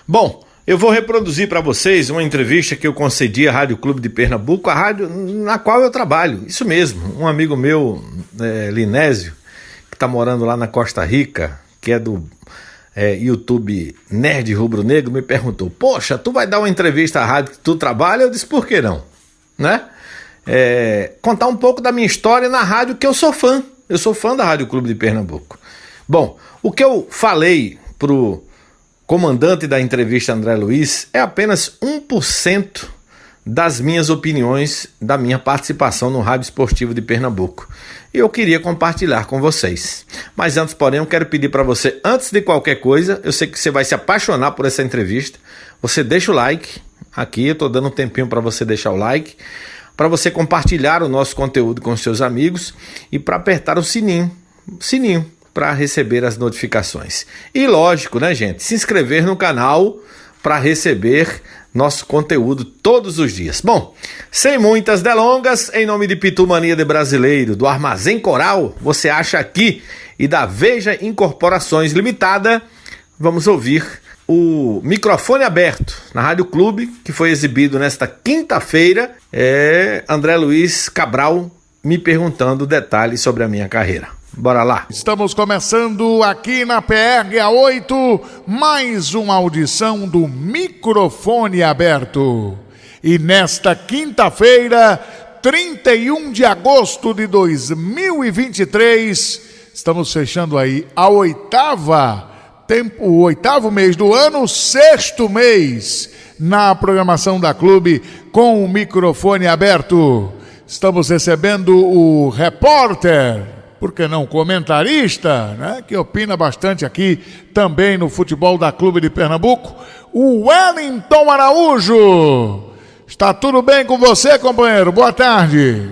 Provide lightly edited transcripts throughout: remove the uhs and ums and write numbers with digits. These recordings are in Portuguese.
Bom, eu vou reproduzir para vocês uma entrevista que eu concedi à Rádio Clube de Pernambuco, a rádio na qual eu trabalho. Isso mesmo, um amigo meu, Linésio, que está morando lá na Costa Rica, que é do YouTube Nerd Rubro Negro, me perguntou: poxa, tu vai dar uma entrevista à rádio que tu trabalha? Eu disse: por que não? Né? Contar um pouco da minha história na rádio, que eu sou fã. Eu sou fã da Rádio Clube de Pernambuco. Bom, o que eu falei pro comandante da entrevista, André Luiz, é apenas 1% das minhas opiniões, da minha participação no Rádio Esportivo de Pernambuco. E eu queria compartilhar com vocês. Mas antes, porém, eu quero pedir para você, antes de qualquer coisa, eu sei que você vai se apaixonar por essa entrevista, você deixa o like, aqui eu estou dando um tempinho para você deixar o like, para você compartilhar o nosso conteúdo com seus amigos e para apertar o sininho para receber as notificações. E lógico, né, gente, se inscrever no canal para receber nosso conteúdo todos os dias. Bom, sem muitas delongas, em nome de Pitu Mania de Brasileiro, do Armazém Coral, você acha aqui, e da Veja Incorporações Limitada, vamos ouvir o Microfone Aberto na Rádio Clube, que foi exibido nesta quinta-feira. André Luiz Cabral me perguntando detalhes sobre a minha carreira. Bora lá. Estamos começando aqui na PRA8 mais uma audição do Microfone Aberto. E nesta quinta-feira, 31 de agosto de 2023, estamos fechando aí o oitavo mês do ano, o sexto mês na programação da Clube com o Microfone Aberto. Estamos recebendo o repórter, por que não comentarista, né, que opina bastante aqui também no futebol da Clube de Pernambuco, o Wellington Araújo. Está tudo bem com você, companheiro? Boa tarde.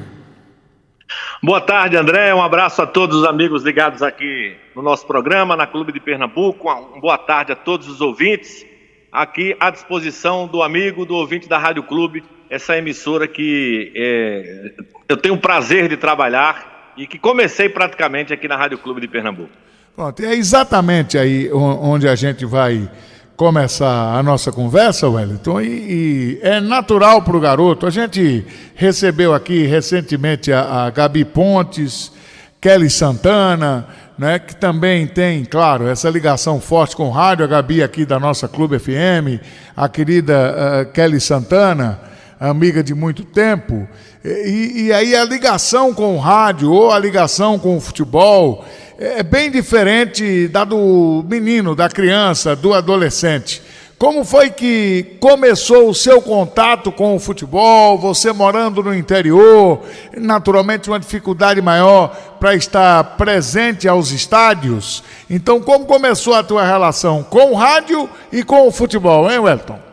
Boa tarde, André. Um abraço a todos os amigos ligados aqui no nosso programa, na Clube de Pernambuco. Uma boa tarde a todos os ouvintes, aqui à disposição do amigo, do ouvinte da Rádio Clube, essa emissora que eu tenho o prazer de trabalhar e que comecei praticamente aqui na Rádio Clube de Pernambuco. Pronto, é exatamente aí onde a gente vai começar a nossa conversa, Wellington, e é natural para o garoto. A gente recebeu aqui recentemente a Gabi Pontes, Kelly Santana, né, que também tem, claro, essa ligação forte com o rádio, a Gabi aqui da nossa Clube FM, a querida Kelly Santana, amiga de muito tempo, e aí a ligação com o rádio ou a ligação com o futebol é bem diferente da do menino, da criança, do adolescente. Como foi que começou o seu contato com o futebol, você morando no interior, naturalmente uma dificuldade maior para estar presente aos estádios? Então, como começou a tua relação com o rádio e com o futebol, hein, Wellington?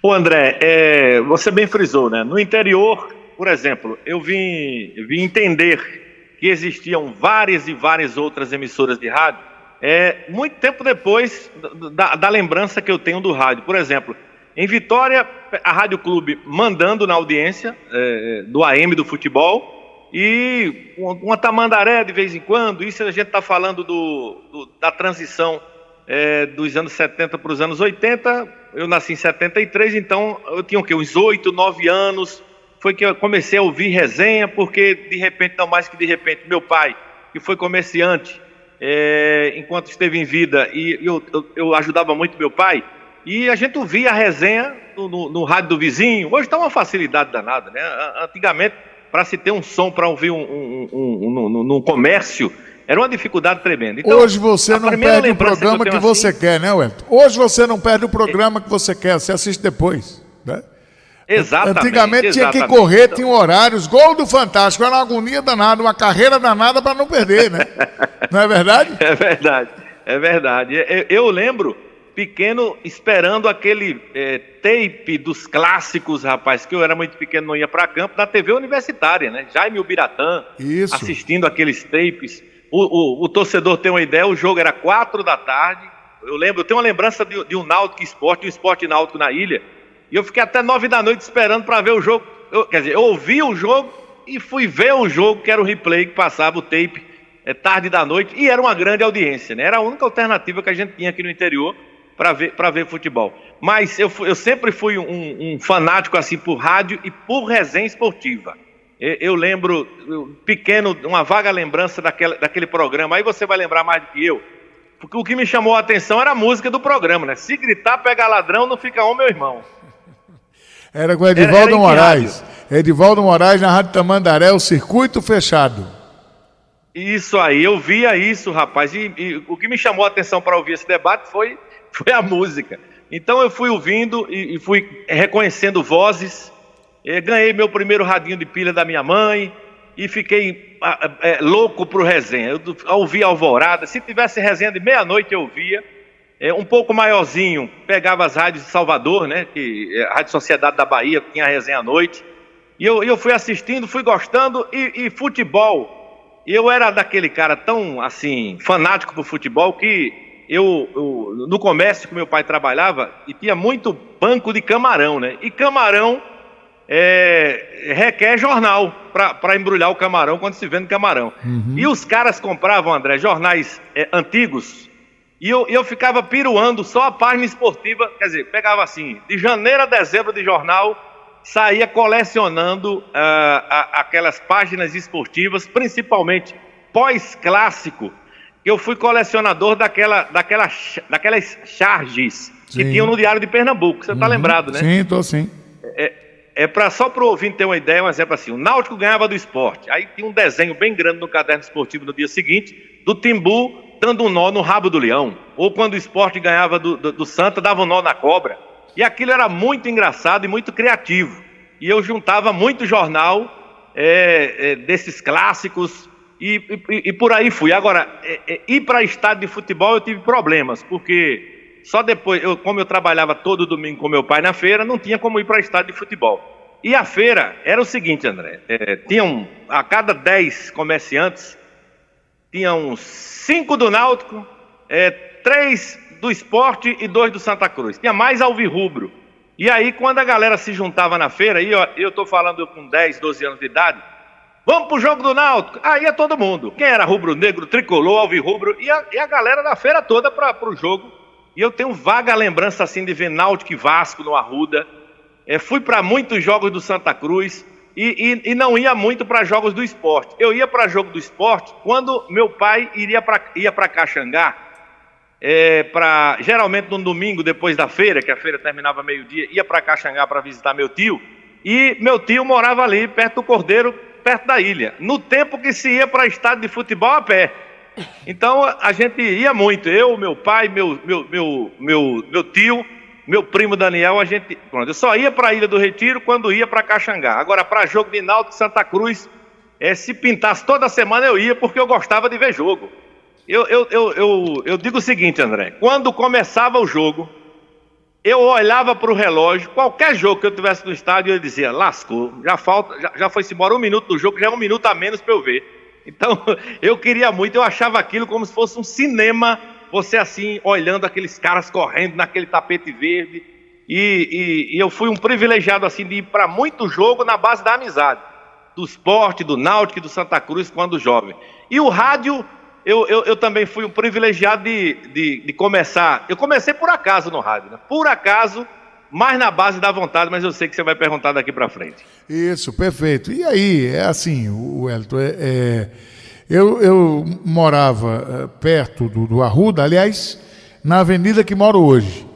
Ô André, você bem frisou, né? No interior, por exemplo, eu vim entender que existiam várias e várias outras emissoras de rádio muito tempo depois da lembrança que eu tenho do rádio. Por exemplo, em Vitória, a Rádio Clube mandando na audiência do AM do futebol, e uma tamandaré de vez em quando. Isso a gente está falando da transição dos anos 70 para os anos 80. Eu nasci em 73, então eu tinha uns 8, 9 anos. Foi que eu comecei a ouvir resenha, porque de repente, não mais que de repente, meu pai, que foi comerciante enquanto esteve em vida, e eu ajudava muito meu pai, e a gente ouvia a resenha no rádio do vizinho. Hoje está uma facilidade danada, né? Antigamente, para se ter um som para ouvir num comércio, era uma dificuldade tremenda. Então, hoje você não perde o programa que você quer, né, Wellington? Hoje você não perde o programa que você quer, você assiste depois, né? Exatamente. Antigamente tinha que correr, tinha horários, gol do Fantástico, era uma agonia danada, uma carreira danada para não perder, né? Não é verdade? É verdade. Eu lembro, pequeno, esperando aquele tape dos clássicos, rapaz, que eu era muito pequeno, não ia para campo, na TV universitária, né? Jaime Ubiratã, isso, assistindo aqueles tapes. O torcedor tem uma ideia, o jogo era 4 da tarde, eu tenho uma lembrança de um Náutico Esporte, um Esporte Náutico na ilha, e eu fiquei até 9 da noite esperando para ver o jogo. Eu ouvi o jogo e fui ver o jogo, que era o replay que passava o tape tarde da noite, e era uma grande audiência, né? Era a única alternativa que a gente tinha aqui no interior para ver futebol. Mas eu sempre fui um fanático assim por rádio e por resenha esportiva. Eu lembro, pequeno, uma vaga lembrança daquele programa. Aí você vai lembrar mais do que eu. Porque o que me chamou a atenção era a música do programa, né? Se gritar, pega ladrão, não fica homem, meu irmão. Era com Edivaldo Moraes. Edivaldo Moraes na Rádio Tamandaré, o circuito fechado. Isso aí, eu via isso, rapaz. E o que me chamou a atenção para ouvir esse debate foi a música. Então eu fui ouvindo e fui reconhecendo vozes. Ganhei meu primeiro radinho de pilha da minha mãe e fiquei louco pro resenha. Eu ouvia Alvorada. Se tivesse resenha de meia-noite eu ouvia. Um pouco maiorzinho, pegava as rádios de Salvador, né? A Rádio Sociedade da Bahia tinha a resenha à noite. E eu fui assistindo, fui gostando. E futebol, eu era daquele cara tão, assim, fanático por futebol que eu no comércio que meu pai trabalhava, e tinha muito banco de camarão, né? E camarão requer jornal para embrulhar o camarão quando se vende camarão. Uhum. E os caras compravam, André, jornais antigos. E eu ficava piruando só a página esportiva, quer dizer, pegava assim, de janeiro a dezembro de jornal, saía colecionando aquelas páginas esportivas, principalmente pós-clássico, que eu fui colecionador daquelas charges que tinham no Diário de Pernambuco, você tá lembrado, né? Sim, tô sim. Só para o ouvinte ter uma ideia, um exemplo assim, o Náutico ganhava do Sport, aí tinha um desenho bem grande no caderno esportivo no dia seguinte, do Timbu dando um nó no rabo do leão, ou quando o Sport ganhava do Santa, dava um nó na cobra, e aquilo era muito engraçado e muito criativo, e eu juntava muito jornal desses clássicos, e por aí fui. Agora, ir para estádio de futebol eu tive problemas, porque só depois, como eu trabalhava todo domingo com meu pai na feira, não tinha como ir para estádio de futebol. E a feira era o seguinte, André, a cada 10 comerciantes, tinham 5 do Náutico, 3 do Sport e 2 do Santa Cruz. Tinha mais alvirrubro. E aí, quando a galera se juntava na feira, eu tô falando com 10, 12 anos de idade, vamos pro jogo do Náutico. Aí ia todo mundo. Quem era rubro-negro, tricolor, alvirrubro, e a galera da feira toda pro jogo. E eu tenho vaga lembrança assim de ver Náutico e Vasco no Arruda. Fui para muitos jogos do Santa Cruz e não ia muito para jogos do Sport. Eu ia para jogo do Sport quando meu pai ia para Caxangá, geralmente no domingo depois da feira, que a feira terminava meio-dia, ia para Caxangá para visitar meu tio. E meu tio morava ali perto do Cordeiro, perto da ilha, no tempo que se ia para estádio de futebol a pé. Então a gente ia muito, eu, meu pai, meu tio, meu primo Daniel, eu só ia para a Ilha do Retiro quando ia para Caxangá. Agora, para jogo de Náutico e Santa Cruz, se pintasse toda semana eu ia, porque eu gostava de ver jogo. Eu digo o seguinte, André, quando começava o jogo, eu olhava para o relógio, qualquer jogo que eu tivesse no estádio, eu dizia, lascou, já foi-se embora 1 minuto do jogo, já é 1 minuto a menos para eu ver. Então, eu queria muito, eu achava aquilo como se fosse um cinema, você assim, olhando aqueles caras correndo naquele tapete verde, e eu fui um privilegiado assim de ir para muito jogo na base da amizade, do Sport, do Náutico e do Santa Cruz quando jovem. E o rádio, eu também fui um privilegiado de começar, eu comecei por acaso no rádio, né? Por acaso, mais na base da vontade, mas eu sei que você vai perguntar daqui para frente. Isso, perfeito. E aí, assim, Wellington, eu morava perto do Arruda, aliás, na avenida que moro hoje,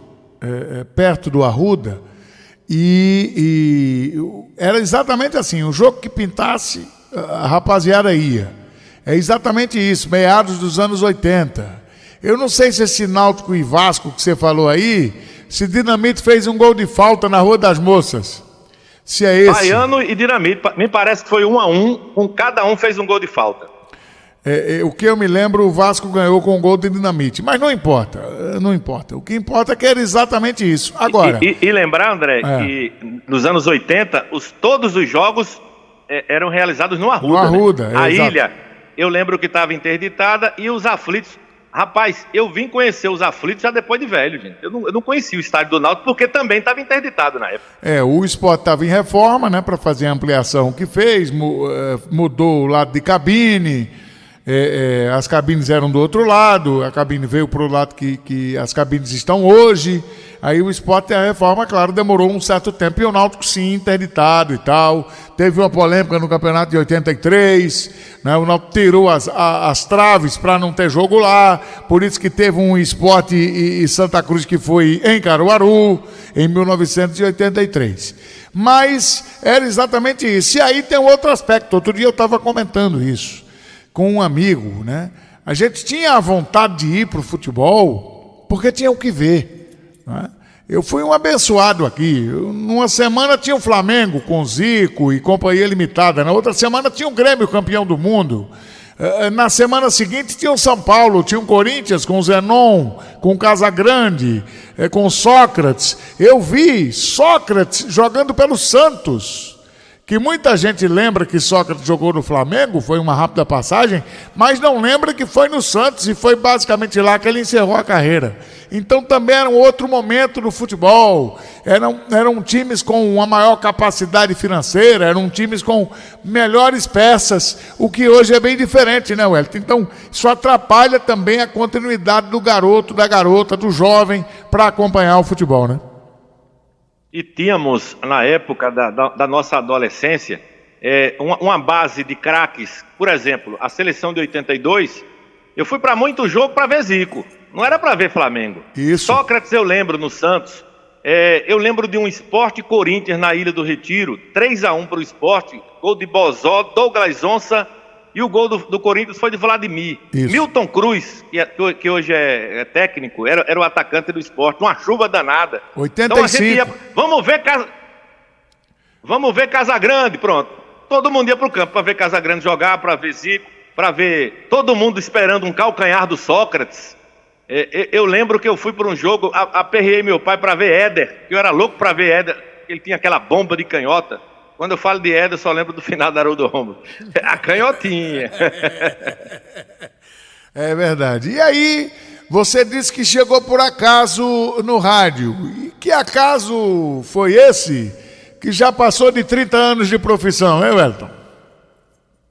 perto do Arruda, e era exatamente assim, o jogo que pintasse, a rapaziada ia. É exatamente isso, meados dos anos 80. Eu não sei se esse Náutico e Vasco que você falou aí, se Dinamite fez um gol de falta na Rua das Moças. Se é esse. Baiano e Dinamite, me parece que foi 1-1, com cada um fez um gol de falta. O que eu me lembro, o Vasco ganhou com um gol de Dinamite. Mas não importa, não importa. O que importa é que era exatamente isso. Agora. E lembrar, André, que nos anos 80, todos os jogos eram realizados no Arruda. No Arruda, né? A ilha, eu lembro que estava interditada, e os aflitos. Rapaz, eu vim conhecer os aflitos já depois de velho, gente. Eu não conhecia o estádio do Náutico porque também estava interditado na época. O Sport estava em reforma, né, para fazer a ampliação que fez, mudou o lado de cabine, As cabines eram do outro lado, a cabine veio para o lado que as cabines estão hoje. Aí o Sport e a Reforma, claro, demorou um certo tempo, e o Náutico sim, interditado e tal. Teve uma polêmica no campeonato de 83, né? O Náutico tirou as traves para não ter jogo lá, por isso que teve um Sport e Santa Cruz que foi em Caruaru, em 1983. Mas era exatamente isso. E aí tem outro aspecto, outro dia eu estava comentando isso com um amigo, né? A gente tinha a vontade de ir para o futebol porque tinha o que ver. Eu fui um abençoado aqui. Numa semana tinha o Flamengo com Zico e Companhia Limitada. Na outra semana tinha o Grêmio campeão do mundo. Na semana seguinte tinha o São Paulo, tinha o Corinthians com o Zenon, com o Casagrande, com o Sócrates. Eu vi Sócrates jogando pelo Santos, que muita gente lembra que Sócrates jogou no Flamengo, foi uma rápida passagem, mas não lembra que foi no Santos e foi basicamente lá que ele encerrou a carreira. Então também era um outro momento no futebol, eram times com uma maior capacidade financeira, eram times com melhores peças, o que hoje é bem diferente, né, Wellington? Então isso atrapalha também a continuidade do garoto, da garota, do jovem para acompanhar o futebol, né? E tínhamos, na época da nossa adolescência, uma base de craques. Por exemplo, a seleção de 82, eu fui para muito jogo para ver Zico, não era para ver Flamengo. Isso. Sócrates eu lembro no Santos, eu lembro de um Sport Corinthians na Ilha do Retiro, 3-1 para o Sport, gol de Bozó, Douglas Onça, e o gol do Corinthians foi de Vladimir. Isso. Milton Cruz, que hoje é técnico, era o atacante do Sport, uma chuva danada. 85. Então a gente ia, vamos ver Casagrande, pronto. Todo mundo ia pro campo para ver Casagrande jogar, para ver Zico, para ver todo mundo esperando um calcanhar do Sócrates. Eu lembro que eu fui para um jogo, aperreei meu pai para ver Éder, que eu era louco para ver Éder, ele tinha aquela bomba de canhota. Quando eu falo de Éder, eu só lembro do final da Haroldo Rômulo. A canhotinha. É verdade. E aí, você disse que chegou por acaso no rádio. E que acaso foi esse que já passou de 30 anos de profissão, hein, Wellington?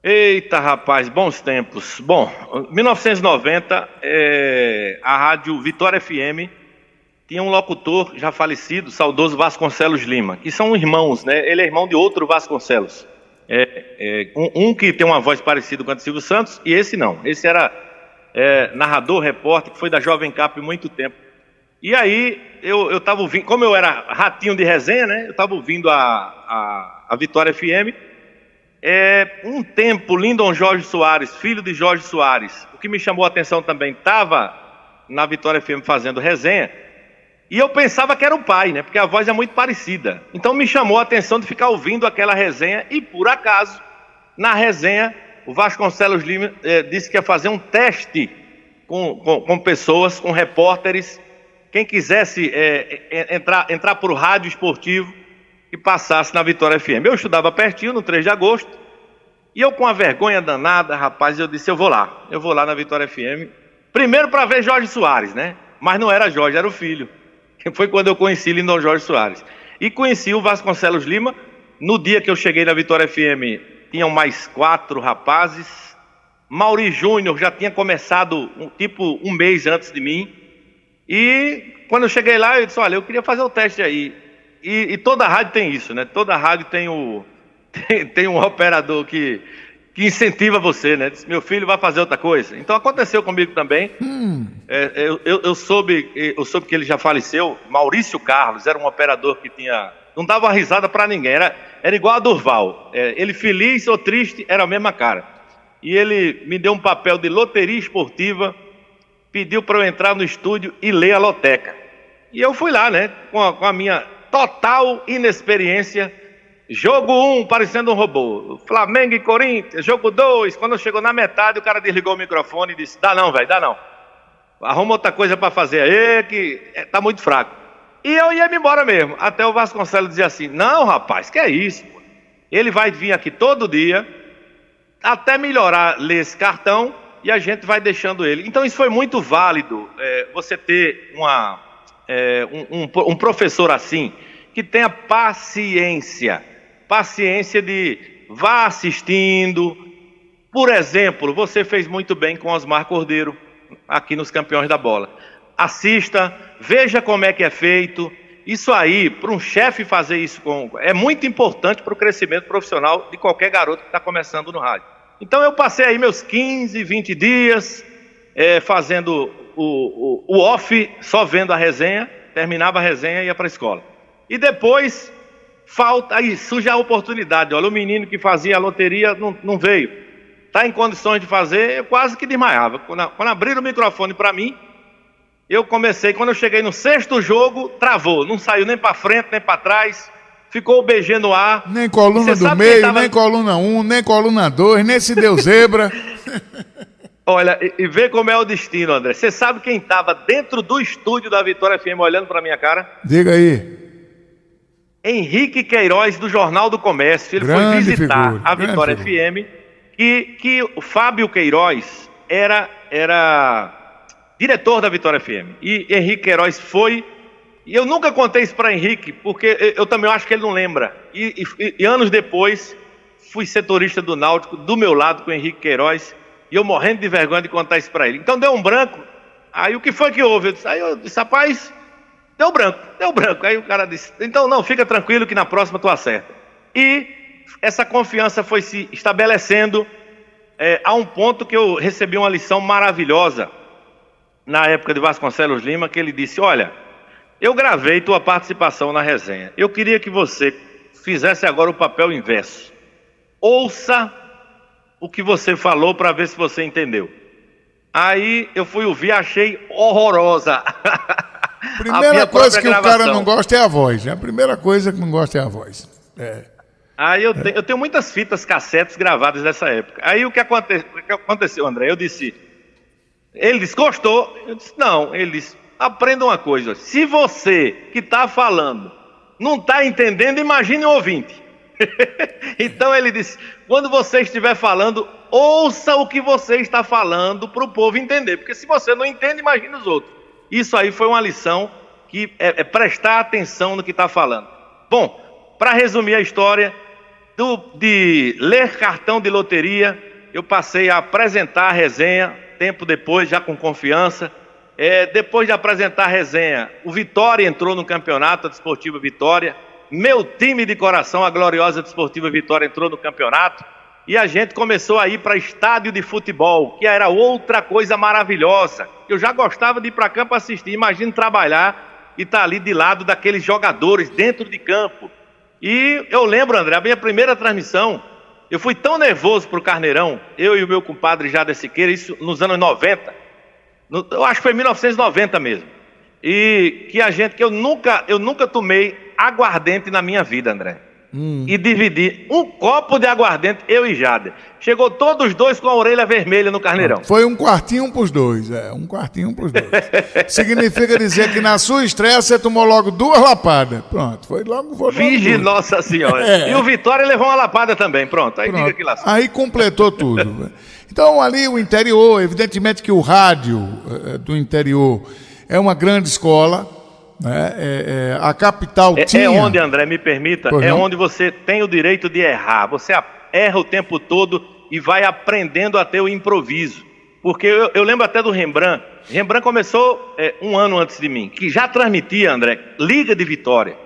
Eita, rapaz, bons tempos. Bom, 1990, a rádio Vitória FM tinha um locutor já falecido, saudoso Vasconcelos Lima, que são irmãos, né? Ele é irmão de outro Vasconcelos. Um que tem uma voz parecida com a de Silvio Santos, e esse não. Esse era narrador, repórter, que foi da Jovem Cap há muito tempo. E aí, eu estava ouvindo, como eu era ratinho de resenha, né? Eu estava ouvindo a Vitória FM. Um tempo, Lindon Jorge Soares, filho de Jorge Soares, o que me chamou a atenção também, estava na Vitória FM fazendo resenha. E eu pensava que era o pai, né? Porque a voz é muito parecida. Então me chamou a atenção de ficar ouvindo aquela resenha. E por acaso, na resenha, o Vasconcelos Lima disse que ia fazer um teste com pessoas, com repórteres. Quem quisesse entrar para o rádio esportivo e passasse na Vitória FM. Eu estudava pertinho, no 3 de agosto. E eu com a vergonha danada, rapaz, eu disse, eu vou lá na Vitória FM. Primeiro para ver Jorge Soares, né? Mas não era Jorge, era o filho. Foi quando eu conheci Lindon Jorge Soares. E conheci o Vasconcelos Lima. No dia que eu cheguei na Vitória FM, tinham mais 4 rapazes. Mauri Júnior já tinha começado um mês antes de mim. E quando eu cheguei lá, eu disse, olha, eu queria fazer o teste aí. E toda rádio tem isso, né? Toda rádio tem um operador que incentiva você, né? Diz, meu filho vai fazer outra coisa. Então aconteceu comigo também. Eu soube que ele já faleceu. Maurício Carlos era um operador que não dava uma risada pra ninguém. Era igual a Durval. Ele feliz ou triste era a mesma cara. E ele me deu um papel de loteria esportiva, pediu para eu entrar no estúdio e ler a loteca. E eu fui lá, né? Com a minha total inexperiência. Jogo 1, parecendo um robô. Flamengo e Corinthians. Jogo 2. Quando chegou na metade, o cara desligou o microfone e disse, dá não, velho, dá não. Arruma outra coisa para fazer aí, que tá muito fraco. E eu ia me embora mesmo. Até o Vasconcelos dizia assim, não, rapaz, que é isso? Pô? Ele vai vir aqui todo dia, até melhorar, ler esse cartão, e a gente vai deixando ele. Então isso foi muito válido, você ter um professor assim, que tenha paciência de vá assistindo, Por exemplo, você fez muito bem com Osmar Cordeiro, aqui nos Campeões da Bola. Assista, veja como é que é feito. Isso aí, para um chefe fazer isso é muito importante para o crescimento profissional de qualquer garoto que está começando no rádio. Então eu passei aí meus 15, 20 dias fazendo o off, só vendo a resenha, terminava a resenha e ia para a escola. E depois, aí surge a oportunidade. Olha, o menino que fazia a loteria não veio. Está em condições de fazer, eu quase que desmaiava. Quando abriram o microfone para mim, eu comecei, quando eu cheguei no 6º jogo, travou, não saiu nem para frente, nem para trás, ficou o BG no ar. Nem coluna do meio, nem coluna 1, nem coluna 2, nem se deu zebra. Olha, e vê como é o destino, André. Você sabe quem estava dentro do estúdio da Vitória FM olhando para minha cara? Diga aí. Henrique Queiroz, do Jornal do Comércio. Ele Grande foi visitar figura, a Vitória FM, que o Fábio Queiroz era diretor da Vitória FM. E Henrique Queiroz foi... E eu nunca contei isso para Henrique, porque eu também acho que ele não lembra. E anos depois, fui setorista do Náutico, do meu lado, com o Henrique Queiroz, e eu morrendo de vergonha de contar isso para ele. Então deu um branco. Aí o que foi que houve? Eu disse, rapaz, deu branco. Aí o cara disse, então não, fica tranquilo que na próxima tu acerta. E essa confiança foi se estabelecendo a um ponto que eu recebi uma lição maravilhosa na época de Vasconcelos Lima, que ele disse, olha, eu gravei tua participação na resenha. Eu queria que você fizesse agora o papel inverso. Ouça o que você falou para ver se você entendeu. Aí eu fui ouvir, achei horrorosa. Primeira coisa que o cara não gosta é a voz. A primeira coisa que não gosta é a voz. Aí eu tenho muitas fitas cassetes gravadas dessa época. Aí o que aconteceu, André? Ele disse, gostou? Eu disse, não. Ele disse, aprenda uma coisa. Se você que está falando não está entendendo, imagine o ouvinte. Então ele disse, quando você estiver falando, ouça o que você está falando para o povo entender. Porque se você não entende, imagine os outros. Isso aí foi uma lição que é prestar atenção no que está falando. Bom, para resumir a história, de ler cartão de loteria, eu passei a apresentar a resenha, tempo depois, já com confiança. Depois de apresentar a resenha, o Vitória entrou no campeonato, a Desportiva Vitória. Meu time de coração, a gloriosa Desportiva Vitória, entrou no campeonato. E a gente começou a ir para estádio de futebol, que era outra coisa maravilhosa. Eu já gostava de ir para campo assistir. Imagina trabalhar e estar ali de lado daqueles jogadores dentro de campo. E eu lembro, André, a minha primeira transmissão, eu fui tão nervoso pro Carneirão, eu e o meu compadre Jader Siqueira, isso nos anos 90, eu acho que foi em 1990 mesmo, e que eu nunca tomei aguardente na minha vida, André. E dividi um copo de aguardente, eu e Jader. Chegou todos os dois com a orelha vermelha no Carneirão. Foi um quartinho pros dois, um quartinho pros dois. Significa dizer que na sua estreia você tomou logo 2 lapadas. Pronto, foi logo. Vige Nossa Senhora. E o Vitória levou uma lapada também, pronto. Aí diga que lá. Aí completou tudo. Então ali o interior, evidentemente que o rádio do interior é uma grande escola. A capital tinha... onde, André, me permita, onde você tem o direito de errar. Você erra o tempo todo e vai aprendendo a ter o improviso. Porque eu lembro até do Rembrandt. Rembrandt começou um ano antes de mim, que já transmitia, André, Liga de Vitória.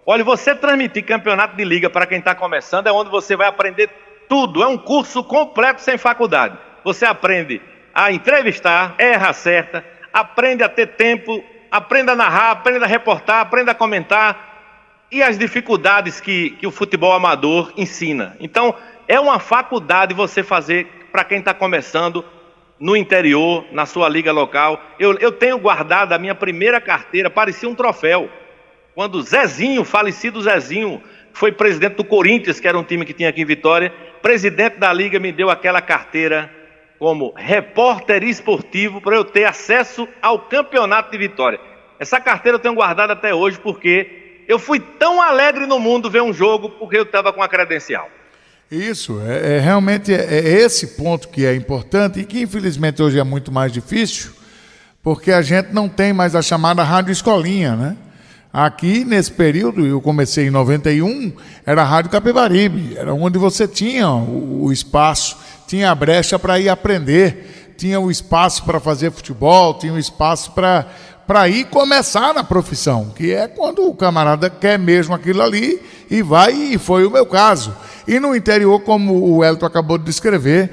Olha, você transmitir campeonato de liga para quem está começando é onde você vai aprender tudo. É um curso completo sem faculdade. Você aprende a entrevistar, erra certa, aprende a ter tempo... Aprenda a narrar, aprenda a reportar, aprenda a comentar e as dificuldades que o futebol amador ensina. Então, é uma faculdade você fazer para quem está começando no interior, na sua liga local. Eu tenho guardado a minha primeira carteira, parecia um troféu. Quando o Zezinho, falecido Zezinho, foi presidente do Corinthians, que era um time que tinha aqui em Vitória, presidente da liga me deu aquela carteira como repórter esportivo para eu ter acesso ao campeonato de Vitória. Essa carteira eu tenho guardada até hoje porque eu fui tão alegre no mundo ver um jogo porque eu estava com a credencial. Isso, realmente esse ponto que é importante e que infelizmente hoje é muito mais difícil porque a gente não tem mais a chamada rádio escolinha, né? Aqui, nesse período, eu comecei em 91, era a Rádio Capibaribe, era onde você tinha o espaço, tinha a brecha para ir aprender, tinha o espaço para fazer futebol, tinha o espaço para ir começar na profissão, que é quando o camarada quer mesmo aquilo ali e vai, e foi o meu caso. E no interior, como o Wellington acabou de descrever,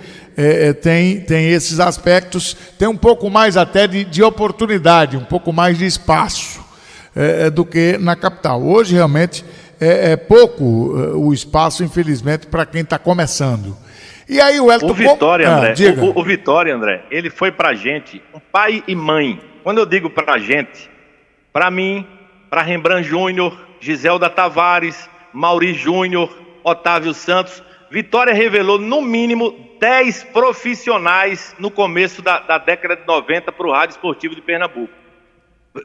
tem esses aspectos, tem um pouco mais até de oportunidade, um pouco mais de espaço do que na capital. Hoje, realmente, é pouco o espaço, infelizmente, para quem está começando. E aí o Wellington... O Vitória, André, ele foi pra gente um pai e mãe. Quando eu digo pra gente, pra mim, pra Rembrandt Júnior, Giselda Tavares, Mauri Júnior, Otávio Santos, Vitória revelou no mínimo 10 profissionais no começo da década de 90 para o Rádio Esportivo de Pernambuco.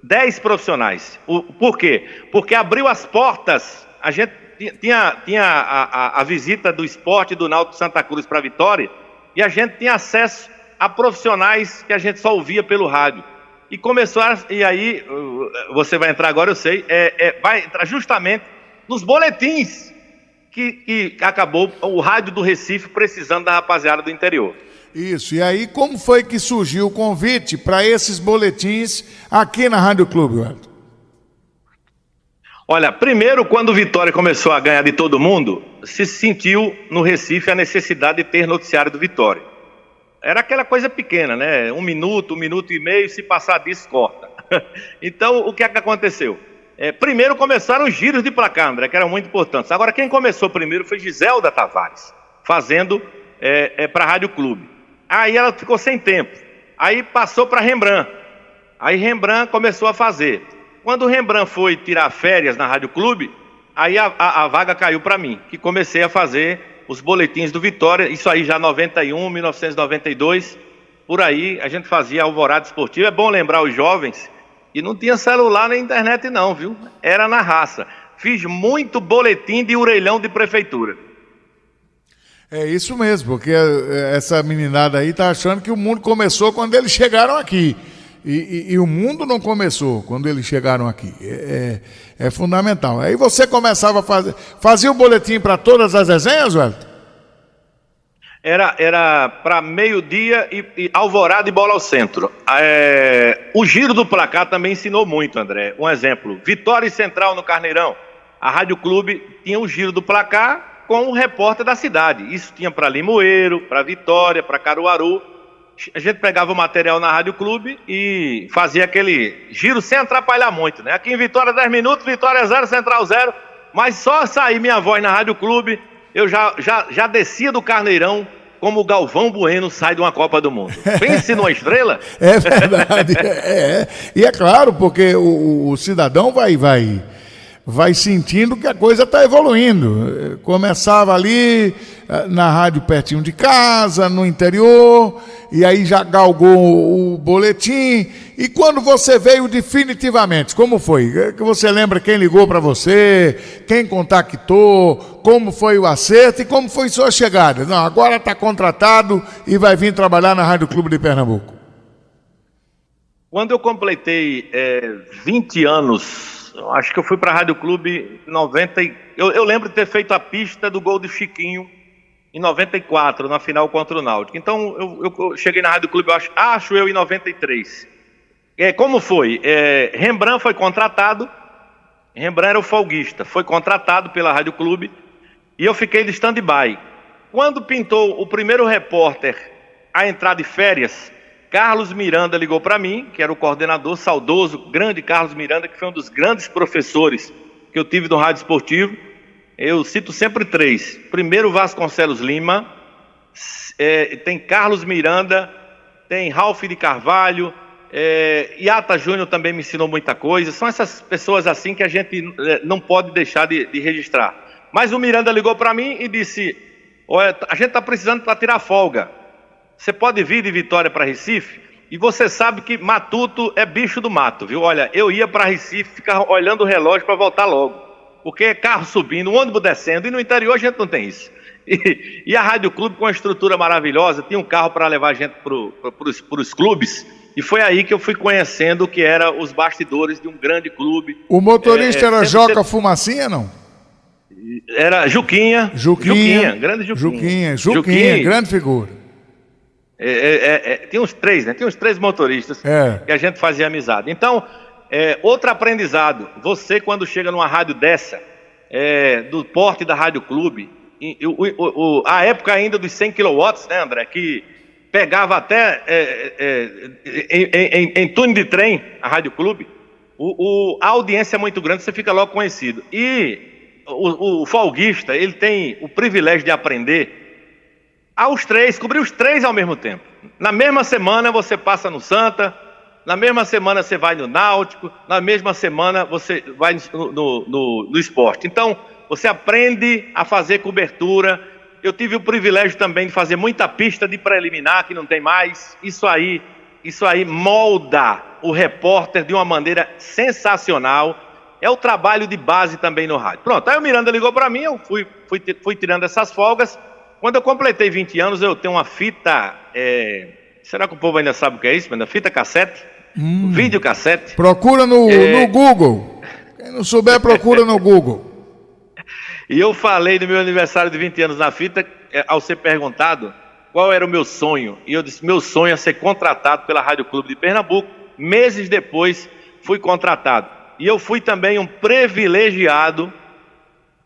10 profissionais. Por quê? Porque abriu as portas. A gente tinha a visita do esporte do Náutico Santa Cruz para Vitória, e a gente tinha acesso a profissionais que a gente só ouvia pelo rádio. E começou, e aí, você vai entrar agora, eu sei, vai entrar justamente nos boletins que acabou o rádio do Recife precisando da rapaziada do interior. Isso, e aí como foi que surgiu o convite para esses boletins aqui na Rádio Clube, Wellington? Olha, primeiro, quando o Vitória começou a ganhar de todo mundo, se sentiu no Recife a necessidade de ter noticiário do Vitória. Era aquela coisa pequena, né? 1 minuto, 1 minuto e meio, se passar disso, corta. Então, o que é que aconteceu? Primeiro começaram os giros de placar, André, que eram muito importantes. Agora, quem começou primeiro foi Giselda Tavares, fazendo para a Rádio Clube. Aí ela ficou sem tempo. Aí passou para Rembrandt. Aí Rembrandt começou a fazer. Quando o Rembrandt foi tirar férias na Rádio Clube, aí a vaga caiu para mim, que comecei a fazer os boletins do Vitória, isso aí já 91, 1992, por aí a gente fazia Alvorada Esportiva. É bom lembrar os jovens, e não tinha celular nem internet não, viu? Era na raça. Fiz muito boletim de orelhão de prefeitura. É isso mesmo, porque essa meninada aí tá achando que o mundo começou quando eles chegaram aqui. E o mundo não começou quando eles chegaram aqui. É fundamental. Aí você começava a fazia o boletim para todas as resenhas, Wellington? Era para meio-dia e Alvorada e Bola ao Centro. O giro do placar também ensinou muito, André. Um exemplo, Vitória e Central no Carneirão. A Rádio Clube tinha o giro do placar com o repórter da cidade. Isso tinha para Limoeiro, para Vitória, para Caruaru. A gente pegava o material na Rádio Clube e fazia aquele giro sem atrapalhar muito, né? Aqui em Vitória 10 minutos, Vitória 0, Central 0. Mas só sair minha voz na Rádio Clube, eu já descia do Carneirão como o Galvão Bueno sai de uma Copa do Mundo. Pense numa estrela. É verdade. E é claro, porque o cidadão vai sentindo que a coisa está evoluindo. Começava ali na rádio pertinho de casa, no interior, e aí já galgou o boletim. E quando você veio definitivamente, como foi? Que você lembra quem ligou para você, quem contactou, como foi o acerto e como foi sua chegada? Não, agora está contratado e vai vir trabalhar na Rádio Clube de Pernambuco. Quando eu completei 20 anos, acho que eu fui para a Rádio Clube em 90. Eu lembro de ter feito a pista do gol do Chiquinho em 94, na final contra o Náutico. Então eu cheguei na Rádio Clube, acho eu, em 93. Como foi? Rembrandt foi contratado. Rembrandt era o folguista. Foi contratado pela Rádio Clube e eu fiquei de stand-by. Quando pintou o primeiro repórter a entrar de férias, Carlos Miranda ligou para mim, que era o coordenador, saudoso, grande Carlos Miranda, que foi um dos grandes professores que eu tive no Rádio Esportivo. Eu cito sempre 3. Primeiro, Vasconcelos Lima, tem Carlos Miranda, tem Ralph de Carvalho, Iata Júnior também me ensinou muita coisa. São essas pessoas assim que a gente não pode deixar de registrar. Mas o Miranda ligou para mim e disse: olha, a gente está precisando para tirar folga. Você pode vir de Vitória para Recife? E você sabe que matuto é bicho do mato, viu? Olha, eu ia para Recife, ficava olhando o relógio para voltar logo. Porque é carro subindo, ônibus descendo, e no interior a gente não tem isso. E a Rádio Clube, com uma estrutura maravilhosa, tinha um carro para levar a gente para os clubes. e foi aí que eu fui conhecendo o que era os bastidores de um grande clube. O motorista era Joca Fumacinha, não? Era Juquinha, grande Juquinha, grande figura. Tinha uns três, né? Tinha uns três motoristas que a gente fazia amizade. Então, outro aprendizado, você quando chega numa rádio dessa, do porte da Rádio Clube, a época ainda dos 100 kW, né, André, que pegava até em túnel de trem, a Rádio Clube, a audiência é muito grande, você fica logo conhecido. E o folguista, ele tem o privilégio de aprender cobrir os três ao mesmo tempo. Na mesma semana você passa no Santa, na mesma semana você vai no Náutico, na mesma semana você vai no Esporte. Então, você aprende a fazer cobertura. Eu tive o privilégio também de fazer muita pista de preliminar, que não tem mais. Isso aí molda o repórter de uma maneira sensacional. É o trabalho de base também no rádio. Pronto, aí o Miranda ligou para mim, eu fui tirando essas folgas. Quando eu completei 20 anos, eu tenho uma fita... será que o povo ainda sabe o que é isso, Miranda? Fita cassete? Videocassete. Procura no Google. Quem não souber, procura no Google. E eu falei no meu aniversário de 20 anos na fita, ao ser perguntado qual era o meu sonho. E eu disse, meu sonho é ser contratado pela Rádio Clube de Pernambuco. Meses depois, fui contratado. E eu fui também um privilegiado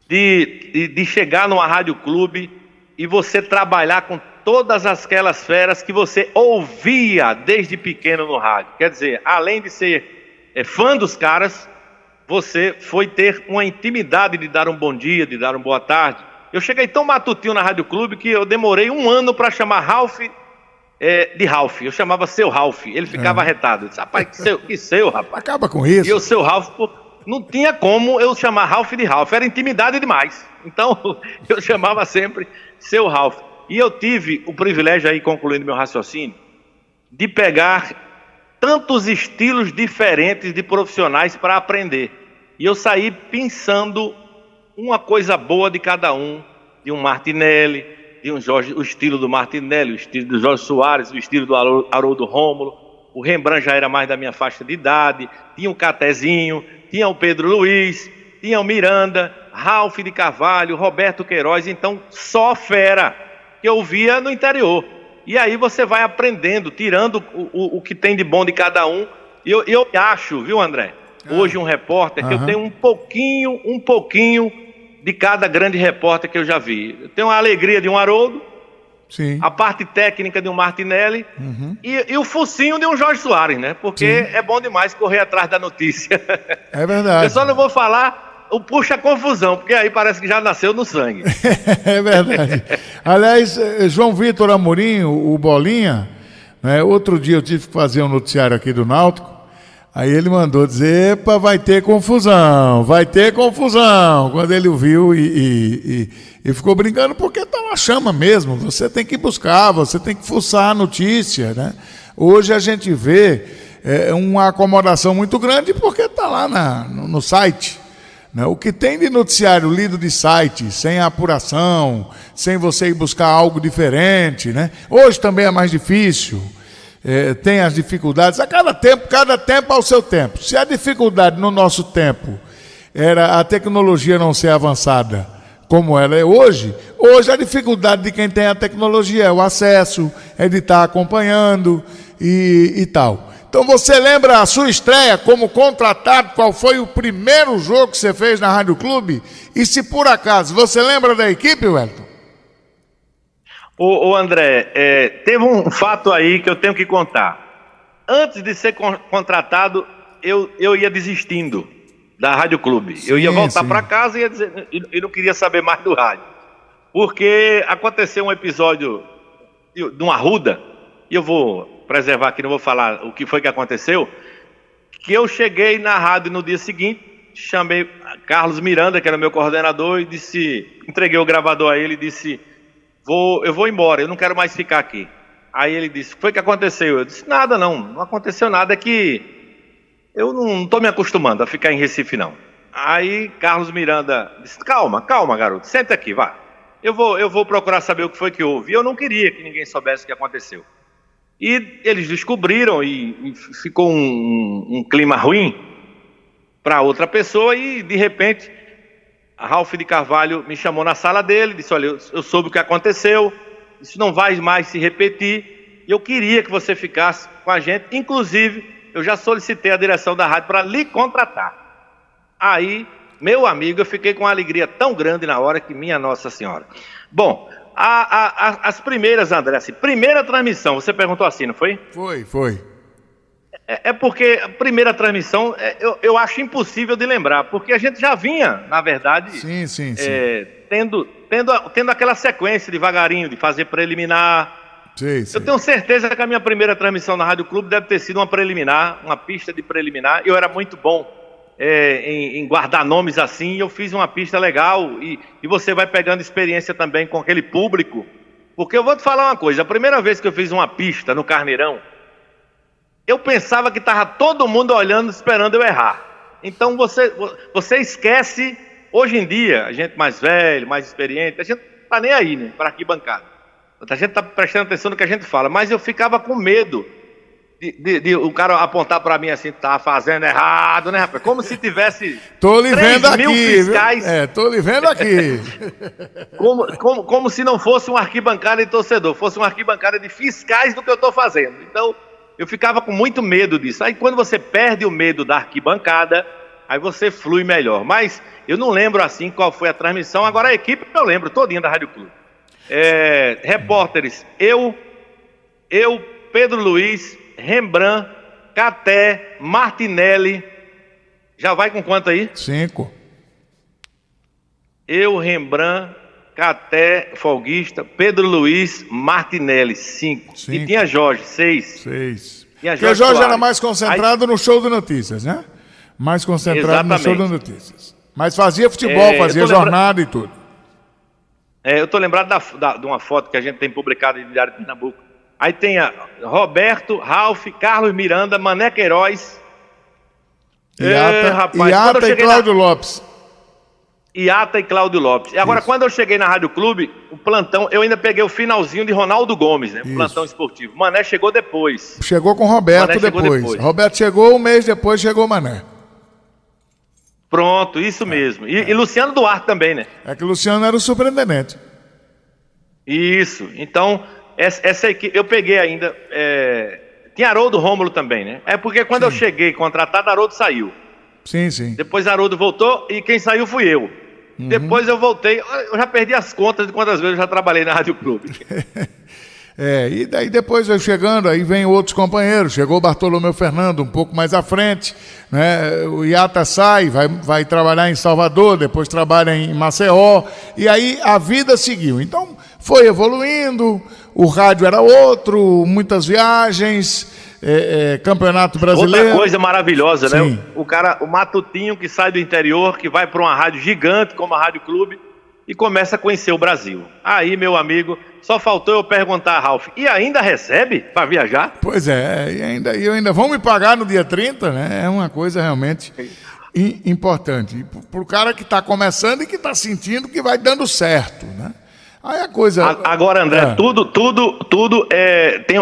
de chegar numa Rádio Clube e você trabalhar com todas aquelas feras que você ouvia desde pequeno no rádio. Quer dizer, além de ser fã dos caras, você foi ter uma intimidade de dar um bom dia, de dar uma boa tarde. Eu cheguei tão matutinho na Rádio Clube que eu demorei 1 ano para chamar Ralph de Ralph. Eu chamava seu Ralph. Ele ficava arretado. Eu disse, rapaz, que seu, rapaz. Acaba com isso. E o seu Ralph, pô, não tinha como eu chamar Ralph de Ralph. Era intimidade demais. Então, eu chamava sempre seu Ralph. E eu tive o privilégio, aí concluindo meu raciocínio, de pegar tantos estilos diferentes de profissionais para aprender. E eu saí pensando uma coisa boa de cada um, de um Martinelli, de um Jorge, o estilo do Martinelli, o estilo do Jorge Soares, o estilo do Haroldo Rômulo. O Rembrandt já era mais da minha faixa de idade, tinha o Catezinho, tinha o Pedro Luiz, tinha o Miranda, Ralph de Carvalho, Roberto Queiroz. Então, só fera que eu via no interior. E aí você vai aprendendo, tirando o que tem de bom de cada um. E eu acho, viu, André, hoje um repórter, que eu tenho um pouquinho de cada grande repórter que eu já vi. Eu tenho a alegria de um Haroldo, sim, a parte técnica de um Martinelli e o focinho de um Jorge Soares, né? Porque é bom demais correr atrás da notícia. É verdade. Eu só não vou falar o puxa confusão, porque aí parece que já nasceu no sangue. É verdade. Aliás, João Vitor Amorim, o Bolinha, né, outro dia eu tive que fazer um noticiário aqui do Náutico, aí ele mandou dizer, epa, vai ter confusão. Quando ele ouviu e ficou brincando, porque tá uma chama mesmo, você tem que buscar, você tem que fuçar a notícia, né? Hoje a gente vê uma acomodação muito grande porque está lá no site. O que tem de noticiário lido de site, sem apuração, sem você ir buscar algo diferente, né? Hoje também é mais difícil, tem as dificuldades, a cada tempo ao seu tempo. Se a dificuldade no nosso tempo era a tecnologia não ser avançada como ela é hoje a dificuldade de quem tem a tecnologia é o acesso, é de estar acompanhando e tal. Então você lembra a sua estreia como contratado? Qual foi o primeiro jogo que você fez na Rádio Clube? E se por acaso, você lembra da equipe, Wellington? Ô André, teve um fato aí que eu tenho que contar. Antes de ser contratado, eu ia desistindo da Rádio Clube. Eu ia voltar para casa e não queria saber mais do rádio. Porque aconteceu um episódio de uma arruda, e eu vou preservar aqui, não vou falar o que foi que aconteceu, que eu cheguei na rádio no dia seguinte, chamei Carlos Miranda, que era meu coordenador, e entreguei o gravador a ele e disse, eu vou embora, eu não quero mais ficar aqui. Aí ele disse, o que foi que aconteceu? Eu disse, nada não aconteceu nada, é que eu não estou me acostumando a ficar em Recife não. Aí Carlos Miranda disse, calma garoto, senta aqui, vá. Eu vou procurar saber o que foi que houve. E eu não queria que ninguém soubesse o que aconteceu. E eles descobriram e ficou um clima ruim para outra pessoa e, de repente, Ralf de Carvalho me chamou na sala dele, disse, olha, eu soube o que aconteceu, isso não vai mais se repetir, e eu queria que você ficasse com a gente, inclusive, eu já solicitei a direção da rádio para lhe contratar. Aí, meu amigo, eu fiquei com uma alegria tão grande na hora que, minha Nossa Senhora. Bom, as primeiras, André, assim, primeira transmissão, você perguntou assim, não foi? Foi. É porque a primeira transmissão, eu acho impossível de lembrar, porque a gente já vinha, na verdade, Sim. tendo aquela sequência devagarinho, de fazer preliminar. Sim. Eu tenho certeza que a minha primeira transmissão na Rádio Clube deve ter sido uma preliminar, uma pista de preliminar. Eu era muito bom em guardar nomes assim, e eu fiz uma pista legal, e você vai pegando experiência também com aquele público, porque eu vou te falar uma coisa, a primeira vez que eu fiz uma pista no Carneirão, eu pensava que estava todo mundo olhando, esperando eu errar. Então você esquece, hoje em dia, a gente mais velho, mais experiente, a gente não está nem aí, né, para arquibancada. A gente está prestando atenção no que a gente fala, mas eu ficava com medo de o cara apontar para mim assim, tá fazendo errado, né, rapaz? Como se tivesse Tô lhe vendo 3.000 aqui, fiscais. tô lhe vendo aqui. Como se não fosse uma arquibancada de torcedor, fosse uma arquibancada de fiscais do que eu estou fazendo. Então, eu ficava com muito medo disso. Aí quando você perde o medo da arquibancada, aí você flui melhor. Mas eu não lembro assim qual foi a transmissão. Agora a equipe eu lembro, todinha da Rádio Clube. Repórteres, eu, Pedro Luiz, Rembrandt, Caté, Martinelli. Já vai com quanto aí? 5. Eu, Rembrandt, Caté, Folguista, Pedro Luiz, Martinelli, 5. E tinha Jorge, 6. Porque o Jorge era mais concentrado no show de notícias, né? Mais concentrado no show de notícias. Mas fazia futebol, fazia jornada e tudo. Eu estou lembrado de uma foto que a gente tem publicada em Diário de Pernambuco. Aí tem Roberto, Ralf, Carlos Miranda, Mané Queiroz. Iata e Cláudio Lopes. Iata e Cláudio Lopes. E agora, quando eu cheguei na Rádio Clube, o plantão, eu ainda peguei o finalzinho de Ronaldo Gomes, né? O plantão esportivo. Mané chegou depois. Chegou com o Roberto depois. Roberto chegou, um mês depois chegou o Mané. Pronto, isso mesmo. E Luciano Duarte também, né? É que o Luciano era o superintendente. Isso. Então, essa equipe, eu peguei ainda... Tinha Haroldo Rômulo também, né? É porque quando eu cheguei contratado, Haroldo saiu. Sim. Depois Haroldo voltou e quem saiu fui eu. Depois eu voltei, eu já perdi as contas de quantas vezes eu já trabalhei na Rádio Clube. E daí depois eu chegando, aí vem outros companheiros. Chegou o Bartolomeu Fernando um pouco mais à frente, né? O Iata sai, vai trabalhar em Salvador, depois trabalha em Maceió, e aí a vida seguiu. Então foi evoluindo, o rádio era outro, muitas viagens, Campeonato Brasileiro. Outra coisa maravilhosa, Sim. né? O matutinho que sai do interior, que vai para uma rádio gigante como a Rádio Clube e começa a conhecer o Brasil. Aí, meu amigo, só faltou eu perguntar a Ralf, e ainda recebe para viajar? Pois e ainda vão me pagar no dia 30, né? É uma coisa realmente importante. Para o cara que está começando e que está sentindo que vai dando certo, né? Aí a coisa... Agora, André,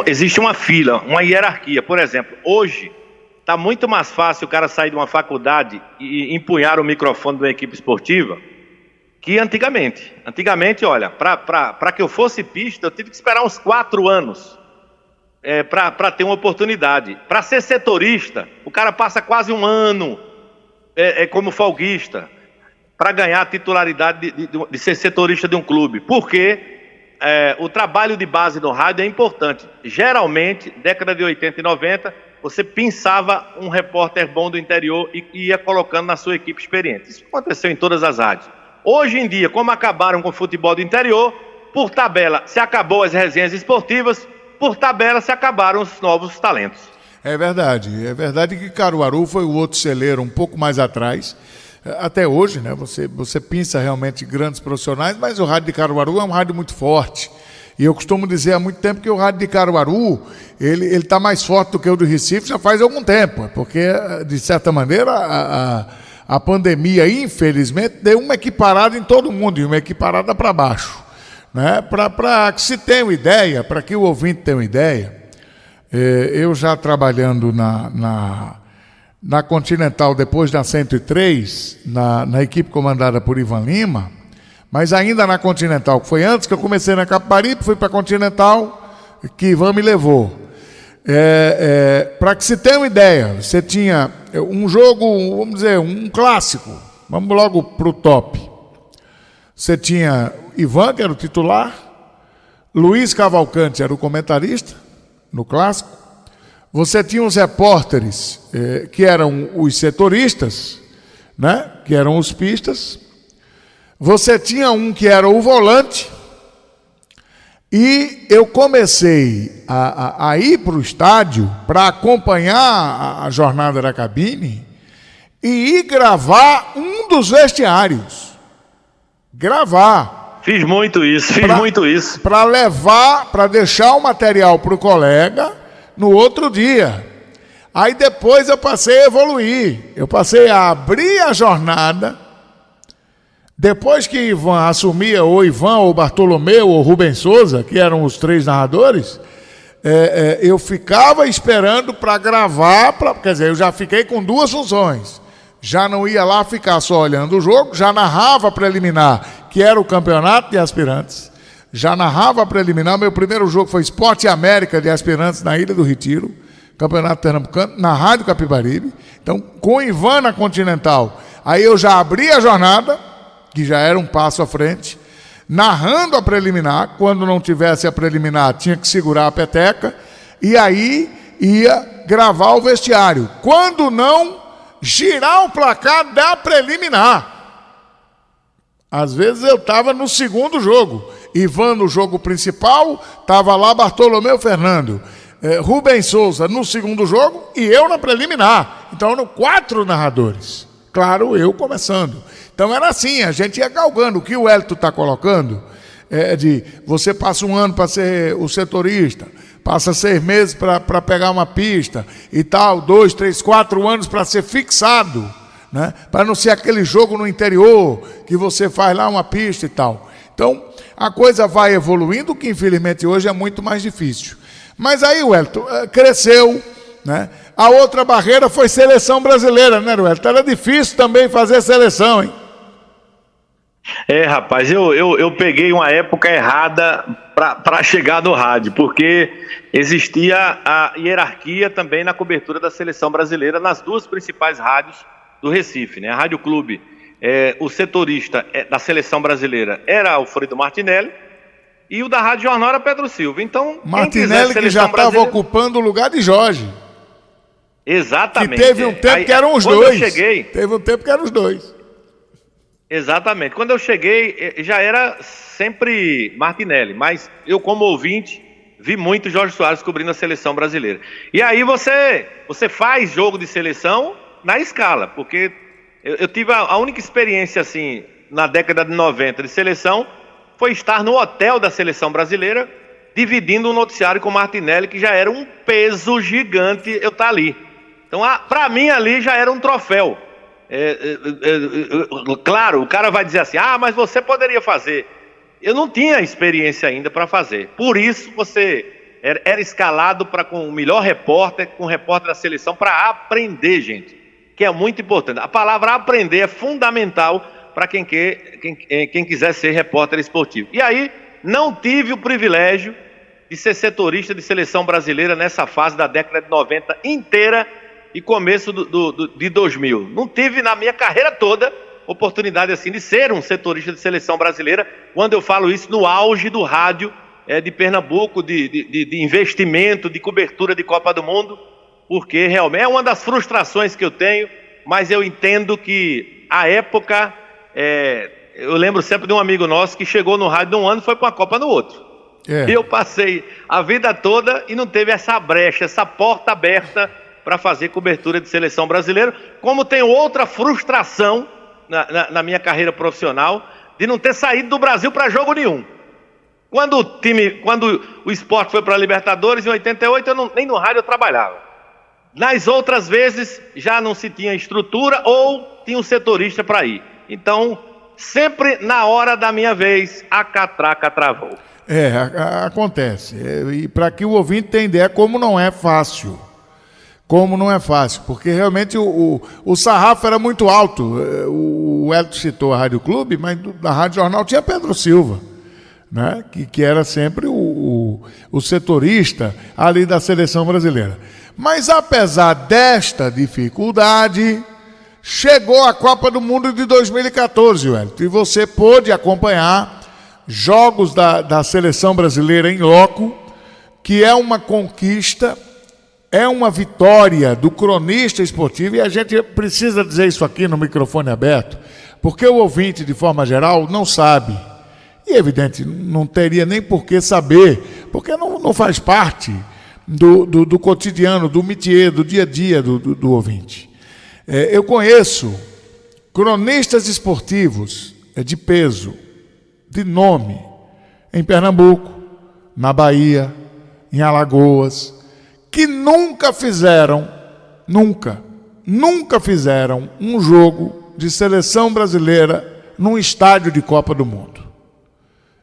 existe uma fila, uma hierarquia. Por exemplo, hoje está muito mais fácil o cara sair de uma faculdade e empunhar o microfone de uma equipe esportiva que antigamente. Antigamente, olha, para que eu fosse pista, eu tive que esperar uns 4 anos para ter uma oportunidade. Para ser setorista, o cara passa quase um ano como folguista para ganhar a titularidade de ser setorista de um clube. Porque o trabalho de base no rádio é importante. Geralmente, década de 80 e 90, você pensava um repórter bom do interior e ia colocando na sua equipe experiente. Isso aconteceu em todas as rádios. Hoje em dia, como acabaram com o futebol do interior, por tabela se acabou as resenhas esportivas, por tabela se acabaram os novos talentos. É verdade que Caruaru foi o outro celeiro um pouco mais atrás. Até hoje, né? Você pensa realmente em grandes profissionais, mas o rádio de Caruaru é um rádio muito forte. E eu costumo dizer há muito tempo que o rádio de Caruaru, ele está mais forte do que o do Recife já faz algum tempo, porque, de certa maneira, a pandemia, infelizmente, deu uma equiparada em todo mundo, e uma equiparada para baixo. Né? Para que se tenha uma ideia, para que o ouvinte tenha uma ideia, Eu já trabalhando na Continental, depois da 103, na equipe comandada por Ivan Lima, mas ainda na Continental, que foi antes que eu comecei na Capibaribe, fui para a Continental, que Ivan me levou. Para que se tenha uma ideia, você tinha um jogo, vamos dizer, um clássico, vamos logo para o top. Você tinha Ivan, que era o titular, Luiz Cavalcante era o comentarista, no clássico. Você tinha os repórteres, que eram os setoristas, né? Que eram os pistas. Você tinha um que era o volante. E eu comecei a ir para o estádio para acompanhar a jornada da cabine e ir gravar um dos vestiários. Gravar. Fiz muito isso. Para levar, para deixar o material para o colega no outro dia. Aí depois eu passei a evoluir. Eu passei a abrir a jornada. Depois que Ivan assumia, ou Ivan, ou Bartolomeu, ou Rubens Souza, que eram os 3 narradores, eu ficava esperando para gravar, quer dizer, eu já fiquei com 2 funções. Já não ia lá ficar só olhando o jogo, já narrava preliminar, que era o campeonato de aspirantes. Já narrava preliminar, meu primeiro jogo foi Sport América de aspirantes na Ilha do Retiro, campeonato pernambucano, na Rádio Capibaribe. Então, com Ivan na Continental, aí eu já abri a jornada, que já era um passo à frente, narrando a preliminar. Quando não tivesse a preliminar, tinha que segurar a peteca, e aí ia gravar o vestiário. Quando não, girar o placar da preliminar. Às vezes eu estava no segundo jogo, Ivan no jogo principal, estava lá Bartolomeu Fernando, Rubens Souza no segundo jogo e eu na preliminar. Então eram 4 narradores, claro, eu começando. Então era assim, a gente ia galgando. O que o Hélito está colocando de você passa um ano para ser o setorista, passa 6 meses para pegar uma pista e tal, 2, 3, 4 anos para ser fixado, né? Para não ser aquele jogo no interior que você faz lá uma pista e tal. Então a coisa vai evoluindo, que infelizmente hoje é muito mais difícil. Mas aí o Hélito cresceu, né? A outra barreira foi seleção brasileira, né, Hélito? Era difícil também fazer seleção, hein? Rapaz, eu peguei uma época errada para chegar no rádio, porque existia a hierarquia também na cobertura da seleção brasileira nas 2 principais rádios do Recife, né? A Rádio Clube, o setorista da seleção brasileira era Alfredo Martinelli e o da Rádio Jornal era Pedro Silva. Então, Martinelli que já estava ocupando o lugar de Jorge. Exatamente. Que teve um tempo que eram os dois. Teve um tempo que eram os dois. Exatamente. Quando eu cheguei, já era sempre Martinelli, mas eu, como ouvinte, vi muito Jorge Soares cobrindo a seleção brasileira. E aí você faz jogo de seleção na escala, porque eu tive a única experiência assim, na década de 90 de seleção, foi estar no hotel da seleção brasileira, dividindo um noticiário com Martinelli, que já era um peso gigante eu estar ali. Então, para mim ali já era um troféu. Claro, o cara vai dizer assim, mas você poderia fazer. Eu não tinha experiência ainda para fazer. Por isso você era escalado com o melhor repórter, com o repórter da seleção, para aprender, gente, que é muito importante. A palavra aprender é fundamental para quem quiser ser repórter esportivo. E aí não tive o privilégio de ser setorista de seleção brasileira nessa fase da década de 90 inteira e começo de 2000. Não tive na minha carreira toda oportunidade assim de ser um setorista de seleção brasileira, quando eu falo isso no auge do rádio de Pernambuco, de investimento, de cobertura de Copa do Mundo, porque realmente é uma das frustrações que eu tenho, mas eu entendo que a época, eu lembro sempre de um amigo nosso que chegou no rádio num ano e foi para uma Copa no outro. Eu passei a vida toda e não teve essa brecha, essa porta aberta para fazer cobertura de seleção brasileira, como tem outra frustração na minha carreira profissional de não ter saído do Brasil para jogo nenhum. Quando o Sport foi para a Libertadores em 88, nem no rádio eu trabalhava. Nas outras vezes já não se tinha estrutura ou tinha um setorista para ir. Então, sempre na hora da minha vez, a catraca travou. Acontece. E para que o ouvinte tenha ideia como não é fácil. Como não é fácil, porque realmente o sarrafo era muito alto. O Elton citou a Rádio Clube, mas na Rádio Jornal tinha Pedro Silva, né? que era sempre o setorista ali da seleção brasileira. Mas apesar desta dificuldade, chegou a Copa do Mundo de 2014, Elton, e você pôde acompanhar jogos da seleção brasileira em loco, que é uma conquista. É uma vitória do cronista esportivo, e a gente precisa dizer isso aqui no microfone aberto, porque o ouvinte, de forma geral, não sabe. E, evidente, não teria nem por que saber, porque não faz parte do cotidiano, do métier, do dia a dia do ouvinte. Eu conheço cronistas esportivos de peso, de nome, em Pernambuco, na Bahia, em Alagoas, que nunca fizeram um jogo de seleção brasileira num estádio de Copa do Mundo.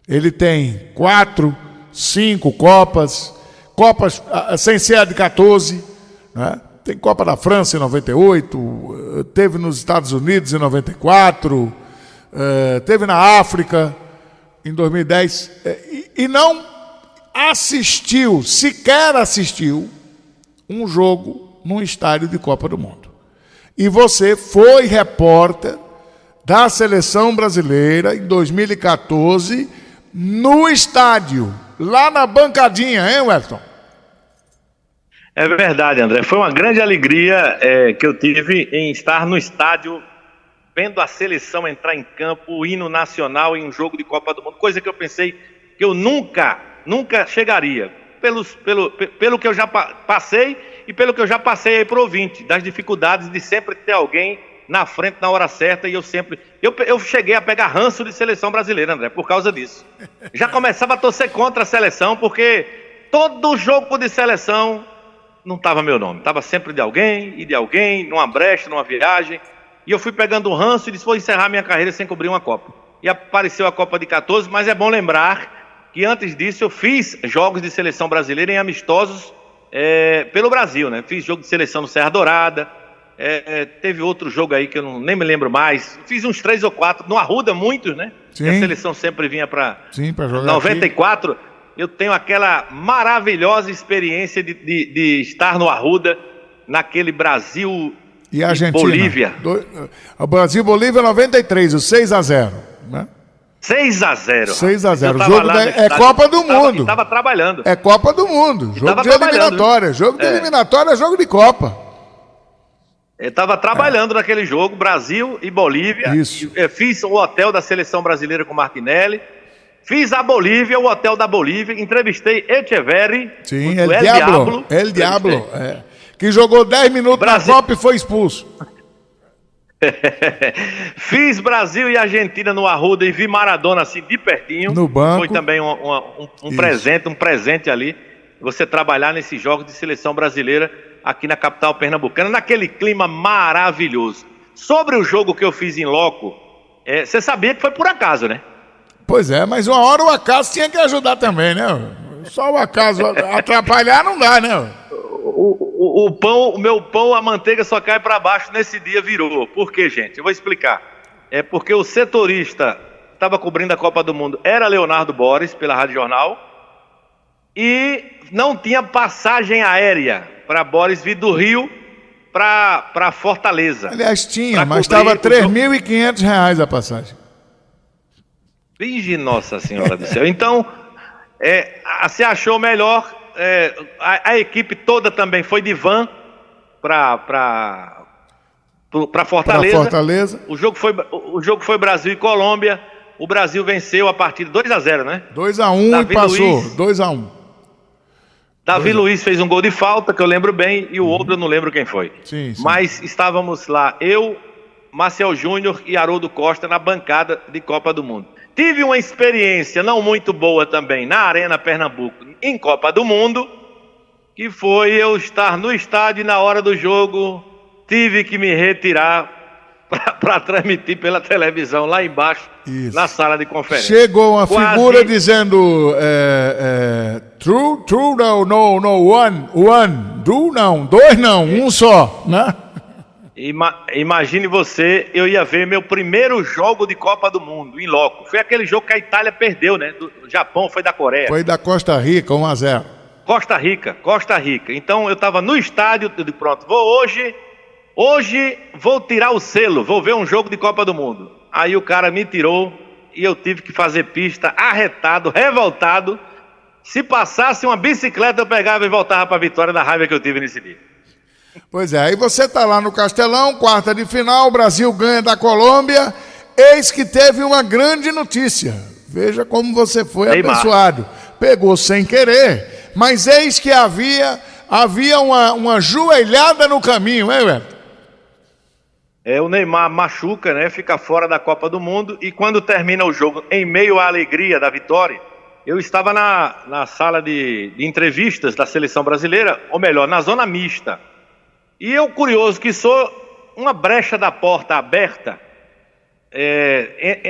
Ele tem 4, 5 Copas sem ser a de 14, né? Tem Copa da França em 98, teve nos Estados Unidos em 94, teve na África em 2010, e não sequer assistiu um jogo num estádio de Copa do Mundo. E você foi repórter da seleção brasileira em 2014 no estádio, lá na bancadinha, hein, Wellington? É verdade, André. Foi uma grande alegria que eu tive em estar no estádio, vendo a seleção entrar em campo, o hino nacional em um jogo de Copa do Mundo, coisa que eu pensei que eu nunca chegaria. Pelo que eu já passei e pelo que eu já passei aí pro ouvinte, das dificuldades de sempre ter alguém na frente na hora certa, e eu cheguei a pegar ranço de seleção brasileira, André, por causa disso. Já começava a torcer contra a seleção, porque todo jogo de seleção não estava meu nome, estava sempre de alguém, numa brecha, numa viagem, e eu fui pegando ranço e disse, vou encerrar minha carreira sem cobrir uma Copa. E apareceu a Copa de 14, mas é bom lembrar que antes disso eu fiz jogos de seleção brasileira em amistosos pelo Brasil, né? Fiz jogo de seleção no Serra Dourada, teve outro jogo aí que eu nem me lembro mais, fiz uns 3 ou 4, no Arruda muitos, né? Sim. A seleção sempre vinha para jogar 94, aqui. Eu tenho aquela maravilhosa experiência de estar no Arruda, naquele Brasil e Argentina. Bolívia. O Brasil Bolívia 93, o 6-0, né? 6-0. 6-0. O jogo é Copa do Mundo. Estava trabalhando. É Copa do Mundo. Jogo de eliminatória. Jogo de eliminatória é jogo de Copa. Eu estava trabalhando naquele jogo, Brasil e Bolívia. Isso. Fiz o hotel da seleção brasileira com Martinelli. Fiz a Bolívia, o hotel da Bolívia. Entrevistei Echeverri. Sim, El Diablo. Que jogou 10 minutos na Copa e foi expulso. Fiz Brasil e Argentina no Arruda e vi Maradona assim de pertinho. No banco. Foi também um presente ali. Você trabalhar nesses jogos de seleção brasileira aqui na capital pernambucana, naquele clima maravilhoso. Sobre o jogo que eu fiz em loco, você sabia que foi por acaso, né? Pois é, mas uma hora o acaso tinha que ajudar também, né? Só o acaso atrapalhar não dá, né? O meu pão, a manteiga só cai para baixo nesse dia, virou. Por quê, gente? Eu vou explicar. É porque o setorista estava cobrindo a Copa do Mundo, era Leonardo Boris, pela Rádio Jornal, e não tinha passagem aérea para Boris vir do Rio para Fortaleza. Aliás, tinha, mas estava R$ 3.500 a passagem. Vige Nossa Senhora do Céu. Então, você achou melhor... a equipe toda também foi de van para Fortaleza. O jogo foi Brasil e Colômbia. O Brasil venceu a partida 2-0, né? 2-1 e passou. 2-1. Davi Luiz fez um gol de falta, que eu lembro bem, e o outro eu não lembro quem foi. Sim. Mas estávamos lá, eu, Marcel Júnior e Haroldo Costa na bancada de Copa do Mundo. Tive uma experiência não muito boa também na Arena Pernambuco, em Copa do Mundo, que foi eu estar no estádio e na hora do jogo tive que me retirar para transmitir pela televisão lá embaixo, Isso. na sala de conferência. Chegou uma figura dizendo true, no, one, do não, dois não, um só, né? Imagine você, eu ia ver meu primeiro jogo de Copa do Mundo, em loco. Foi aquele jogo que a Itália perdeu, né? Do Japão, foi da Coreia. Foi da Costa Rica, 1-0. Costa Rica. Então eu estava no estádio, eu disse, pronto, hoje vou tirar o selo, vou ver um jogo de Copa do Mundo. Aí o cara me tirou e eu tive que fazer pista, arretado, revoltado. Se passasse uma bicicleta eu pegava e voltava para a vitória da raiva que eu tive nesse dia. Pois é, aí você tá lá no Castelão, quarta de final, o Brasil ganha da Colômbia, eis que teve uma grande notícia. Veja como você foi Neymar. abençoado. Pegou sem querer, mas eis que havia uma joelhada no caminho, hein, Wellington? O Neymar machuca, né? Fica fora da Copa do Mundo e quando termina o jogo, em meio à alegria da vitória, eu estava na sala de entrevistas da seleção brasileira, ou melhor, na zona mista. E eu, curioso que sou, uma brecha da porta aberta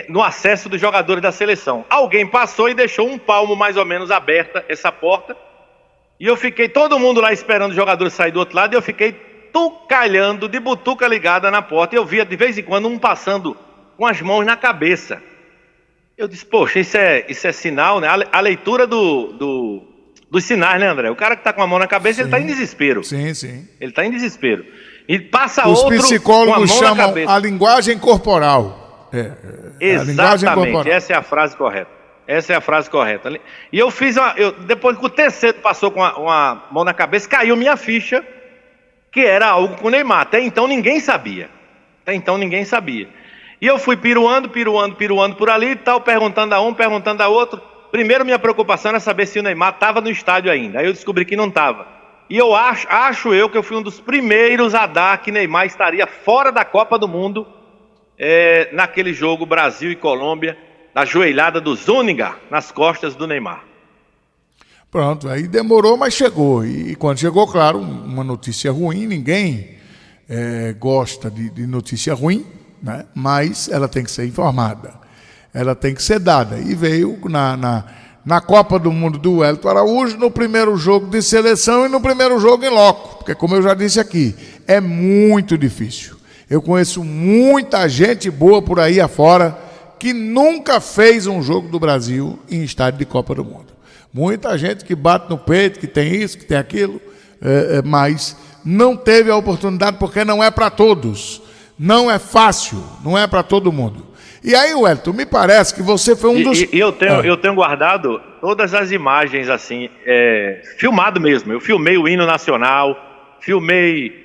no acesso dos jogadores da seleção. Alguém passou e deixou um palmo mais ou menos aberta essa porta. E eu fiquei, todo mundo lá esperando os jogadores sair do outro lado, e eu fiquei tucalhando, de butuca ligada na porta. E eu via de vez em quando um passando com as mãos na cabeça. Eu disse, poxa, isso é sinal, né? A leitura dos sinais, né, André? O cara que tá com a mão na cabeça, sim, ele tá em desespero. Sim, sim. Ele tá em desespero. E passa Os outro psicólogos com a mão chamam na cabeça. A linguagem corporal. Exatamente, a linguagem corporal. Essa é a frase correta. E eu fiz depois que o terceiro passou com uma mão na cabeça, caiu minha ficha, que era algo com o Neymar. Até então ninguém sabia. E eu fui piruando por ali e tal, perguntando a um, perguntando a outro. Primeiro minha preocupação era saber se o Neymar estava no estádio ainda. Aí eu descobri que não estava. E eu acho que eu fui um dos primeiros a dar que Neymar estaria fora da Copa do Mundo naquele jogo Brasil e Colômbia, da joelhada do Zúñiga nas costas do Neymar. Pronto, aí demorou, mas chegou. E quando chegou, claro, uma notícia ruim, ninguém gosta de notícia ruim, né? Mas ela tem que ser informada, ela tem que ser dada. E veio na Copa do Mundo do Wellington Araújo, no primeiro jogo de seleção e no primeiro jogo em loco, porque como eu já disse aqui, é muito difícil. Eu conheço muita gente boa por aí afora que nunca fez um jogo do Brasil em estádio de Copa do Mundo. Muita gente que bate no peito, que tem isso, que tem aquilo, mas não teve a oportunidade porque não é para todos. Não é fácil, não é para todo mundo. E aí, Wellington, me parece que você foi um dos... E eu tenho guardado todas as imagens, assim, filmado mesmo. Eu filmei o hino nacional, filmei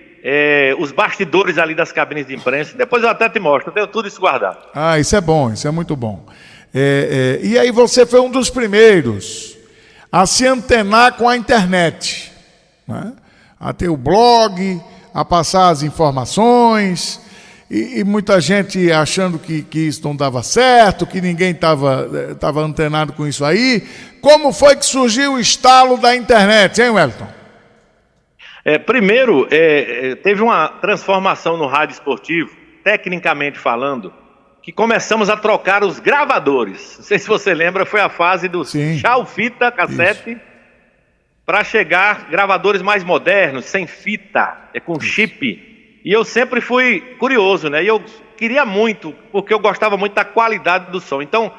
os bastidores ali das cabines de imprensa. Depois eu até te mostro, eu tenho tudo isso guardado. Ah, isso é bom, isso é muito bom. E aí você foi um dos primeiros a se antenar com a internet, né? A ter o blog, a passar as informações... E muita gente achando que isso não dava certo, que ninguém estava antenado com isso aí. Como foi que surgiu o estalo da internet, hein, Wellington? Primeiro, teve uma transformação no rádio esportivo, tecnicamente falando, que começamos a trocar os gravadores. Não sei se você lembra, foi a fase do chau-fita, cassete, para chegar gravadores mais modernos, sem fita, com chip. E eu sempre fui curioso, né? E eu queria muito, porque eu gostava muito da qualidade do som. Então,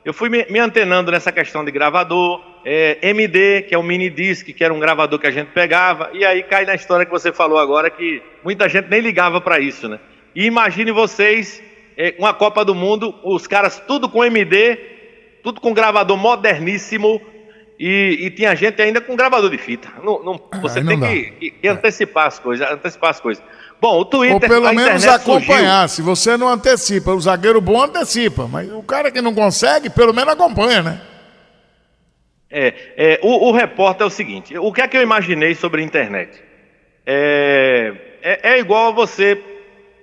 eu fui me antenando nessa questão de gravador, MD, que é um mini disc, que era um gravador que a gente pegava. E aí cai na história que você falou agora, que muita gente nem ligava para isso, né? E imagine vocês, uma Copa do Mundo, os caras tudo com MD, tudo com gravador moderníssimo, e tinha gente ainda com gravador de fita. Você tem que antecipar as coisas, Bom, o Twitter... Ou pelo menos acompanhar. Surgiu. Se você não antecipa, o zagueiro bom antecipa, mas o cara que não consegue, pelo menos acompanha, né? O repórter é o seguinte, o que é que eu imaginei sobre a internet? É igual a você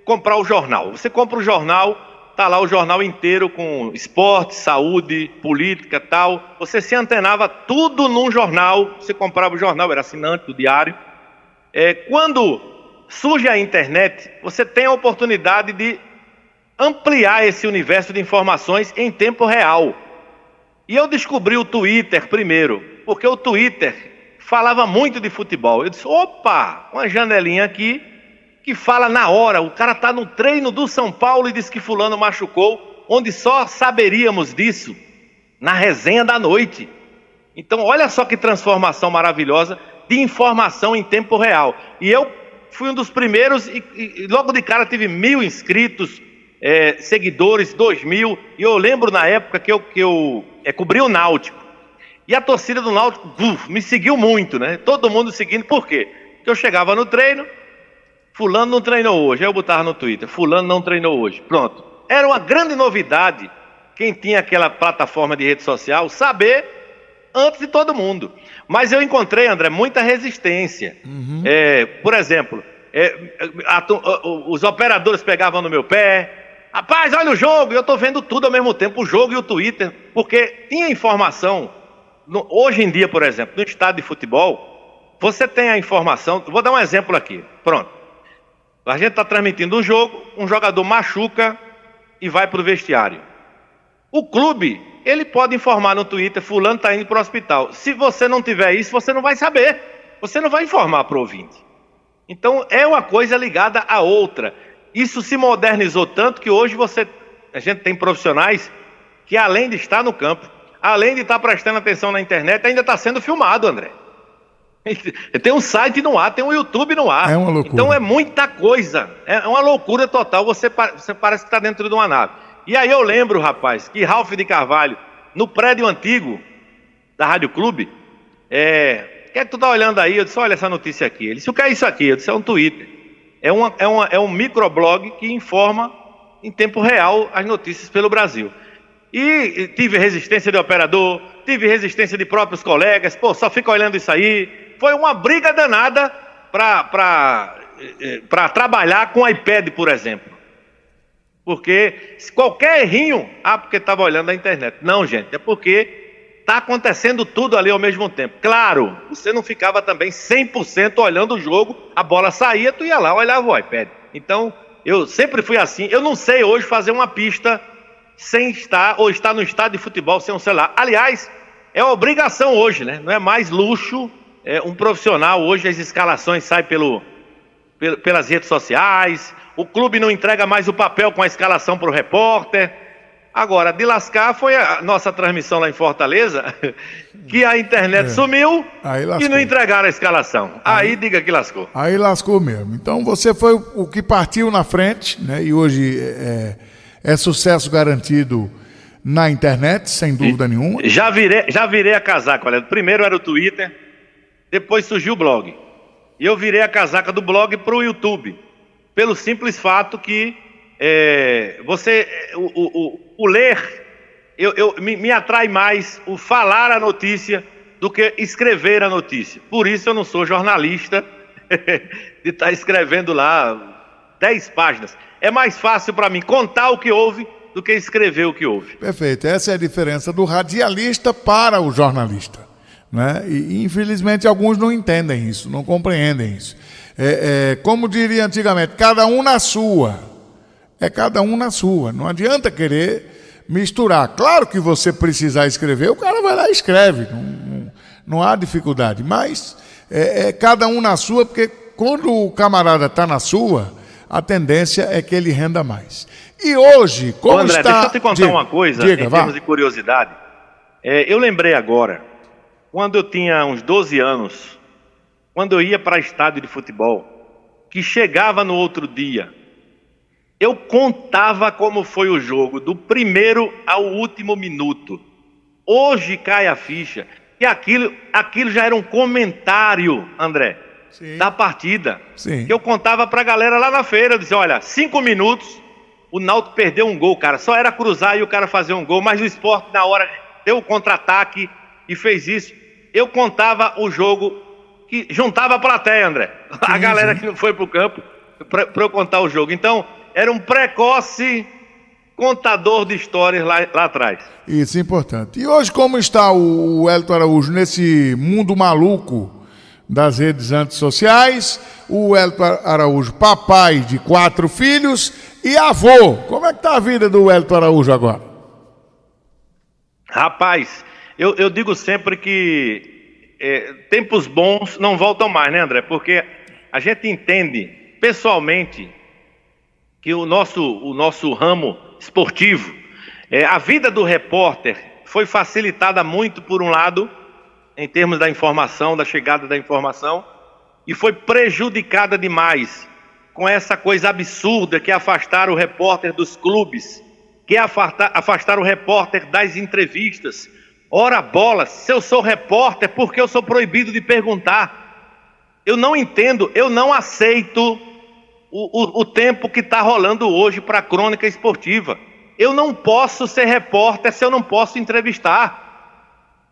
comprar o jornal. Você compra o jornal, tá lá o jornal inteiro com esporte, saúde, política, tal. Você se antenava tudo num jornal, você comprava o jornal, era assinante do diário. Quando surge a internet, você tem a oportunidade de ampliar esse universo de informações em tempo real. E eu descobri o Twitter primeiro, porque o Twitter falava muito de futebol. Eu disse, opa, uma janelinha aqui que fala na hora. O cara está no treino do São Paulo e diz que fulano machucou, onde só saberíamos disso na resenha da noite. Então, olha só que transformação maravilhosa de informação em tempo real. E eu fui um dos primeiros e logo de cara tive 1.000 inscritos, seguidores, 2.000. E eu lembro na época que eu cobri o Náutico. E a torcida do Náutico me seguiu muito, né? Todo mundo seguindo. Por quê? Porque eu chegava no treino, fulano não treinou hoje. Aí eu botava no Twitter, fulano não treinou hoje. Pronto. Era uma grande novidade, quem tinha aquela plataforma de rede social, saber antes de todo mundo. Mas eu encontrei, André, muita resistência. Por exemplo, os operadores pegavam no meu pé. Rapaz, olha o jogo, eu estou vendo tudo ao mesmo tempo, o jogo e o Twitter, porque tinha informação. Hoje em dia, por exemplo, no estádio de futebol, você tem a informação. Vou dar um exemplo aqui. Pronto. A gente está transmitindo um jogo, um jogador machuca e vai para o vestiário. O clube, ele pode informar no Twitter, fulano está indo para o hospital. Se você não tiver isso, você não vai saber. Você não vai informar para o ouvinte. Então, é uma coisa ligada à outra. Isso se modernizou tanto que hoje a gente tem profissionais que, além de estar no campo, além de estar prestando atenção na internet, ainda está sendo filmado, André. Tem um site no ar, tem um YouTube no ar. É uma loucura. Então é muita coisa. É uma loucura total. Você parece que está dentro de uma nave. E aí eu lembro, rapaz, que Ralph de Carvalho, no prédio antigo da Rádio Clube, o que é que tu tá olhando aí? Eu disse, olha essa notícia aqui. Ele disse, o que é isso aqui? Eu disse, é um Twitter. É um microblog que informa em tempo real as notícias pelo Brasil. E tive resistência de operador, tive resistência de próprios colegas, só fica olhando isso aí. Foi uma briga danada para trabalhar com iPad, por exemplo. Porque qualquer errinho, porque estava olhando a internet. Não, gente, é porque está acontecendo tudo ali ao mesmo tempo. Claro, você não ficava também 100% olhando o jogo, a bola saía, tu ia lá, olhava o iPad. Então, eu sempre fui assim. Eu não sei hoje fazer uma pista sem estar, ou estar no estádio de futebol sem um celular. Aliás, é obrigação hoje, né? Não é mais luxo. Um profissional hoje, as escalações saem pelas redes sociais. O clube não entrega mais o papel com a escalação para o repórter. Agora, de lascar foi a nossa transmissão lá em Fortaleza, que a internet sumiu e não entregaram a escalação. Aí diga que lascou. Aí lascou mesmo. Então você foi o que partiu na frente, né? E hoje é sucesso garantido na internet, sem dúvida nenhuma. Já virei a casaca. Olha, primeiro era o Twitter, depois surgiu o blog. E eu virei a casaca do blog para o YouTube. Pelo simples fato que o ler me atrai mais o falar a notícia do que escrever a notícia. Por isso eu não sou jornalista de estar escrevendo lá 10 páginas. É mais fácil para mim contar o que houve do que escrever o que houve. Perfeito. Essa é a diferença do radialista para o jornalista, né? E infelizmente alguns não entendem isso, não compreendem isso. Como diria antigamente, cada um na sua. Cada um na sua. Não adianta querer misturar. Claro que você precisar escrever, o cara vai lá e escreve. Não há dificuldade. Mas cada um na sua, porque quando o camarada está na sua, a tendência é que ele renda mais. E hoje, como André, está... deixa eu te contar uma coisa, em termos de curiosidade. Eu lembrei agora, quando eu tinha uns 12 anos, quando eu ia para estádio de futebol, que chegava no outro dia, eu contava como foi o jogo, do primeiro ao último minuto. Hoje cai a ficha. E aquilo já era um comentário, André, sim, da partida. Sim. Que eu contava pra galera lá na feira. Eu dizia, olha, 5 minutos, o Náutico perdeu um gol, cara. Só era cruzar e o cara fazer um gol. Mas o Sport, na hora, deu o contra-ataque e fez isso. Eu contava o jogo, que juntava a plateia, André. Sim, a galera que não foi pro campo, pra eu contar o jogo. Então, era um precoce contador de histórias lá atrás. Isso é importante. E hoje, como está o Wellington Araújo nesse mundo maluco das redes antissociais? O Wellington Araújo, papai de 4 filhos e avô. Como é tá a vida do Wellington Araújo agora? Rapaz, eu digo sempre que tempos bons não voltam mais, né, André? Porque a gente entende pessoalmente que o nosso ramo esportivo, a vida do repórter foi facilitada muito, por um lado, em termos da informação, da chegada da informação, e foi prejudicada demais com essa coisa absurda que é afastar o repórter dos clubes, que é afastar o repórter das entrevistas. Ora bolas, se eu sou repórter, por que eu sou proibido de perguntar? Eu não entendo, eu não aceito o tempo que está rolando hoje para a crônica esportiva. Eu não posso ser repórter se eu não posso entrevistar.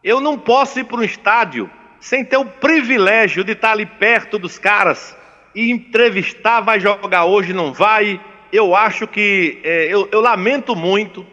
Eu não posso ir para um estádio sem ter o privilégio de estar ali perto dos caras e entrevistar. Vai jogar hoje, não vai? Eu acho que, eu lamento muito,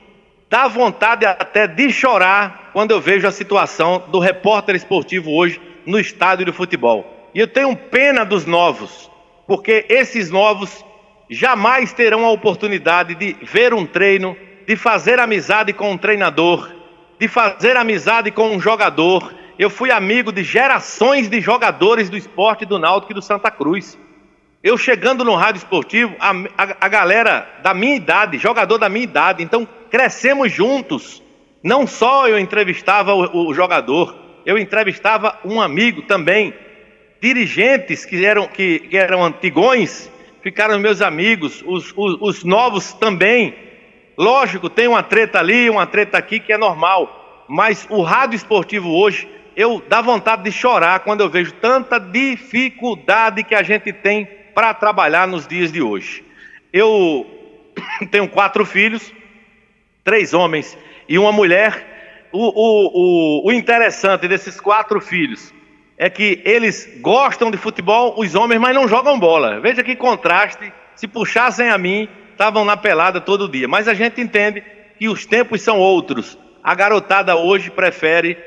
dá vontade até de chorar quando eu vejo a situação do repórter esportivo hoje no estádio de futebol. E eu tenho pena dos novos, porque esses novos jamais terão a oportunidade de ver um treino, de fazer amizade com um treinador, de fazer amizade com um jogador. Eu fui amigo de gerações de jogadores do Sport, do Náutico e do Santa Cruz. Eu chegando no rádio esportivo, a galera da minha idade, jogador da minha idade, então crescemos juntos. Não só eu entrevistava o jogador, eu entrevistava um amigo também. Dirigentes que eram antigões ficaram meus amigos, os novos também. Lógico, tem uma treta ali, uma treta aqui, que é normal, mas o rádio esportivo hoje, eu dá vontade de chorar quando eu vejo tanta dificuldade que a gente tem para trabalhar nos dias de hoje. Eu tenho 4 filhos, 3 homens e uma mulher. O interessante desses 4 filhos é que eles gostam de futebol, os homens, mas não jogam bola. Veja que contraste. Se puxassem a mim, estavam na pelada todo dia. Mas a gente entende que os tempos são outros. A garotada hoje prefere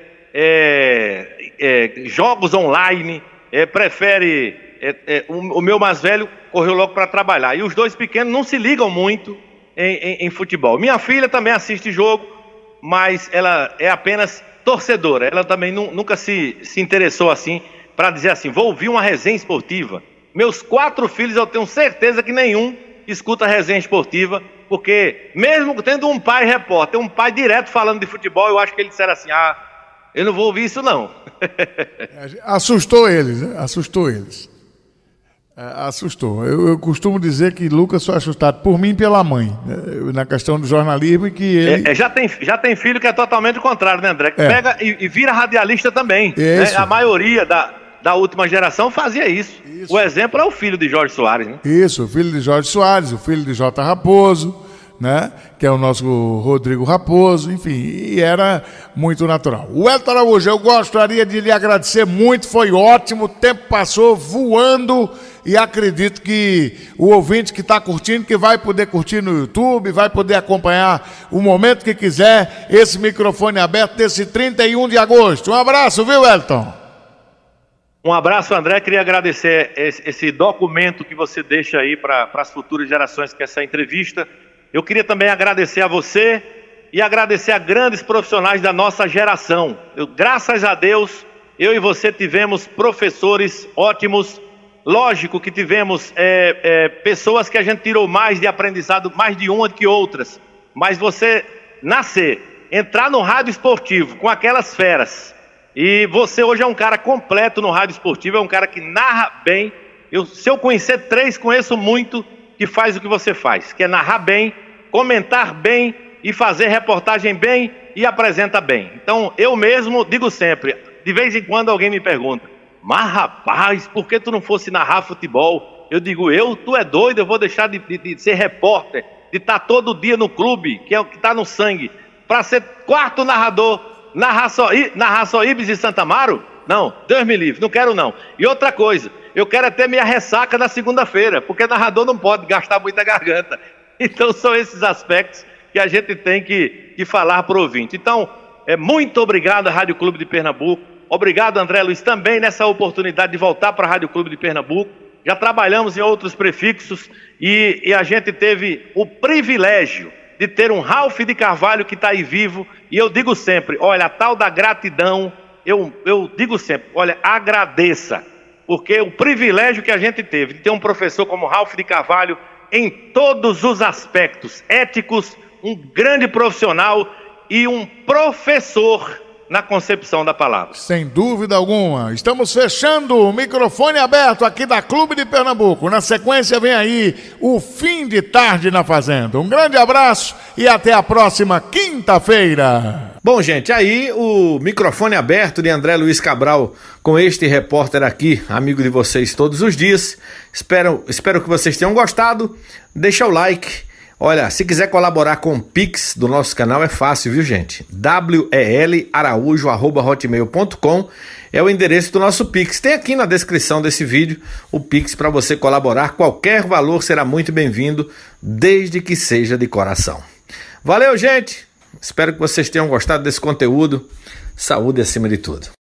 jogos online, prefere... o meu mais velho correu logo para trabalhar. E os 2 pequenos não se ligam muito em futebol. Minha filha também assiste jogo, mas ela é apenas torcedora. Ela também nunca se interessou assim para dizer assim, vou ouvir uma resenha esportiva. Meus 4 filhos, eu tenho certeza que nenhum escuta resenha esportiva, porque mesmo tendo um pai repórter, um pai direto falando de futebol, eu acho que ele disseram assim, eu não vou ouvir isso não. Assustou eles, né? Assustou eles. Assustou. Eu costumo dizer que Lucas foi assustado por mim e pela mãe, né? Na questão do jornalismo, e que ele... já tem filho que é totalmente o contrário, né, André? Que pega e vira radialista também, né? A maioria da última geração fazia isso. O exemplo é o filho de Jorge Soares, né? Isso, o filho de Jorge Soares, o filho de J. Raposo, né? Que é o nosso Rodrigo Raposo, enfim, e era muito natural. Wellington Araújo, eu gostaria de lhe agradecer muito, foi ótimo, o tempo passou voando, e acredito que o ouvinte que está curtindo, que vai poder curtir no YouTube, vai poder acompanhar o momento que quiser, esse microfone aberto desse 31 de agosto. Um abraço, viu, Wellington? Um abraço, André. Queria agradecer esse documento que você deixa aí para as futuras gerações, que é essa entrevista. Eu queria também agradecer a você e agradecer a grandes profissionais da nossa geração. Graças a Deus, eu e você tivemos professores ótimos. Lógico que tivemos pessoas que a gente tirou mais de aprendizado, mais de uma do que outras. Mas você entrar no rádio esportivo com aquelas feras, e você hoje é um cara completo no rádio esportivo, é um cara que narra bem. Se eu conhecer 3, conheço muito que faz o que você faz, que é narrar bem, comentar bem e fazer reportagem bem e apresenta bem. Então, eu mesmo digo sempre, de vez em quando alguém me pergunta, mas rapaz, por que tu não fosse narrar futebol? Eu digo, tu é doido, eu vou deixar de ser repórter, de estar todo dia no clube, que é o que está no sangue, para ser 4º narrador, narrar só Ibis e Santa Amaro? Não, Deus me livre, não quero não. E outra coisa, eu quero até minha ressaca na segunda-feira, porque narrador não pode gastar muita garganta. Então são esses aspectos que a gente tem que falar para o ouvinte. Então, muito obrigado à Rádio Clube de Pernambuco, obrigado André Luiz também nessa oportunidade de voltar para a Rádio Clube de Pernambuco. Já trabalhamos em outros prefixos e a gente teve o privilégio de ter um Ralph de Carvalho que está aí vivo. E eu digo sempre, olha, a tal da gratidão, eu digo sempre, olha, agradeça, porque o privilégio que a gente teve de ter um professor como Ralph de Carvalho em todos os aspectos éticos, um grande profissional e um professor na concepção da palavra. Sem dúvida alguma. Estamos fechando o microfone aberto aqui da Clube de Pernambuco. Na sequência vem aí o Fim de Tarde na Fazenda. Um grande abraço e até a próxima quinta-feira. Bom, gente, aí o microfone aberto de André Luiz Cabral com este repórter aqui, amigo de vocês todos os dias. Espero que vocês tenham gostado. Deixa o like. Olha, se quiser colaborar com o Pix do nosso canal é fácil, viu, gente? welaraújo@hotmail.com é o endereço do nosso Pix. Tem aqui na descrição desse vídeo o Pix para você colaborar. Qualquer valor será muito bem-vindo, desde que seja de coração. Valeu, gente! Espero que vocês tenham gostado desse conteúdo. Saúde acima de tudo.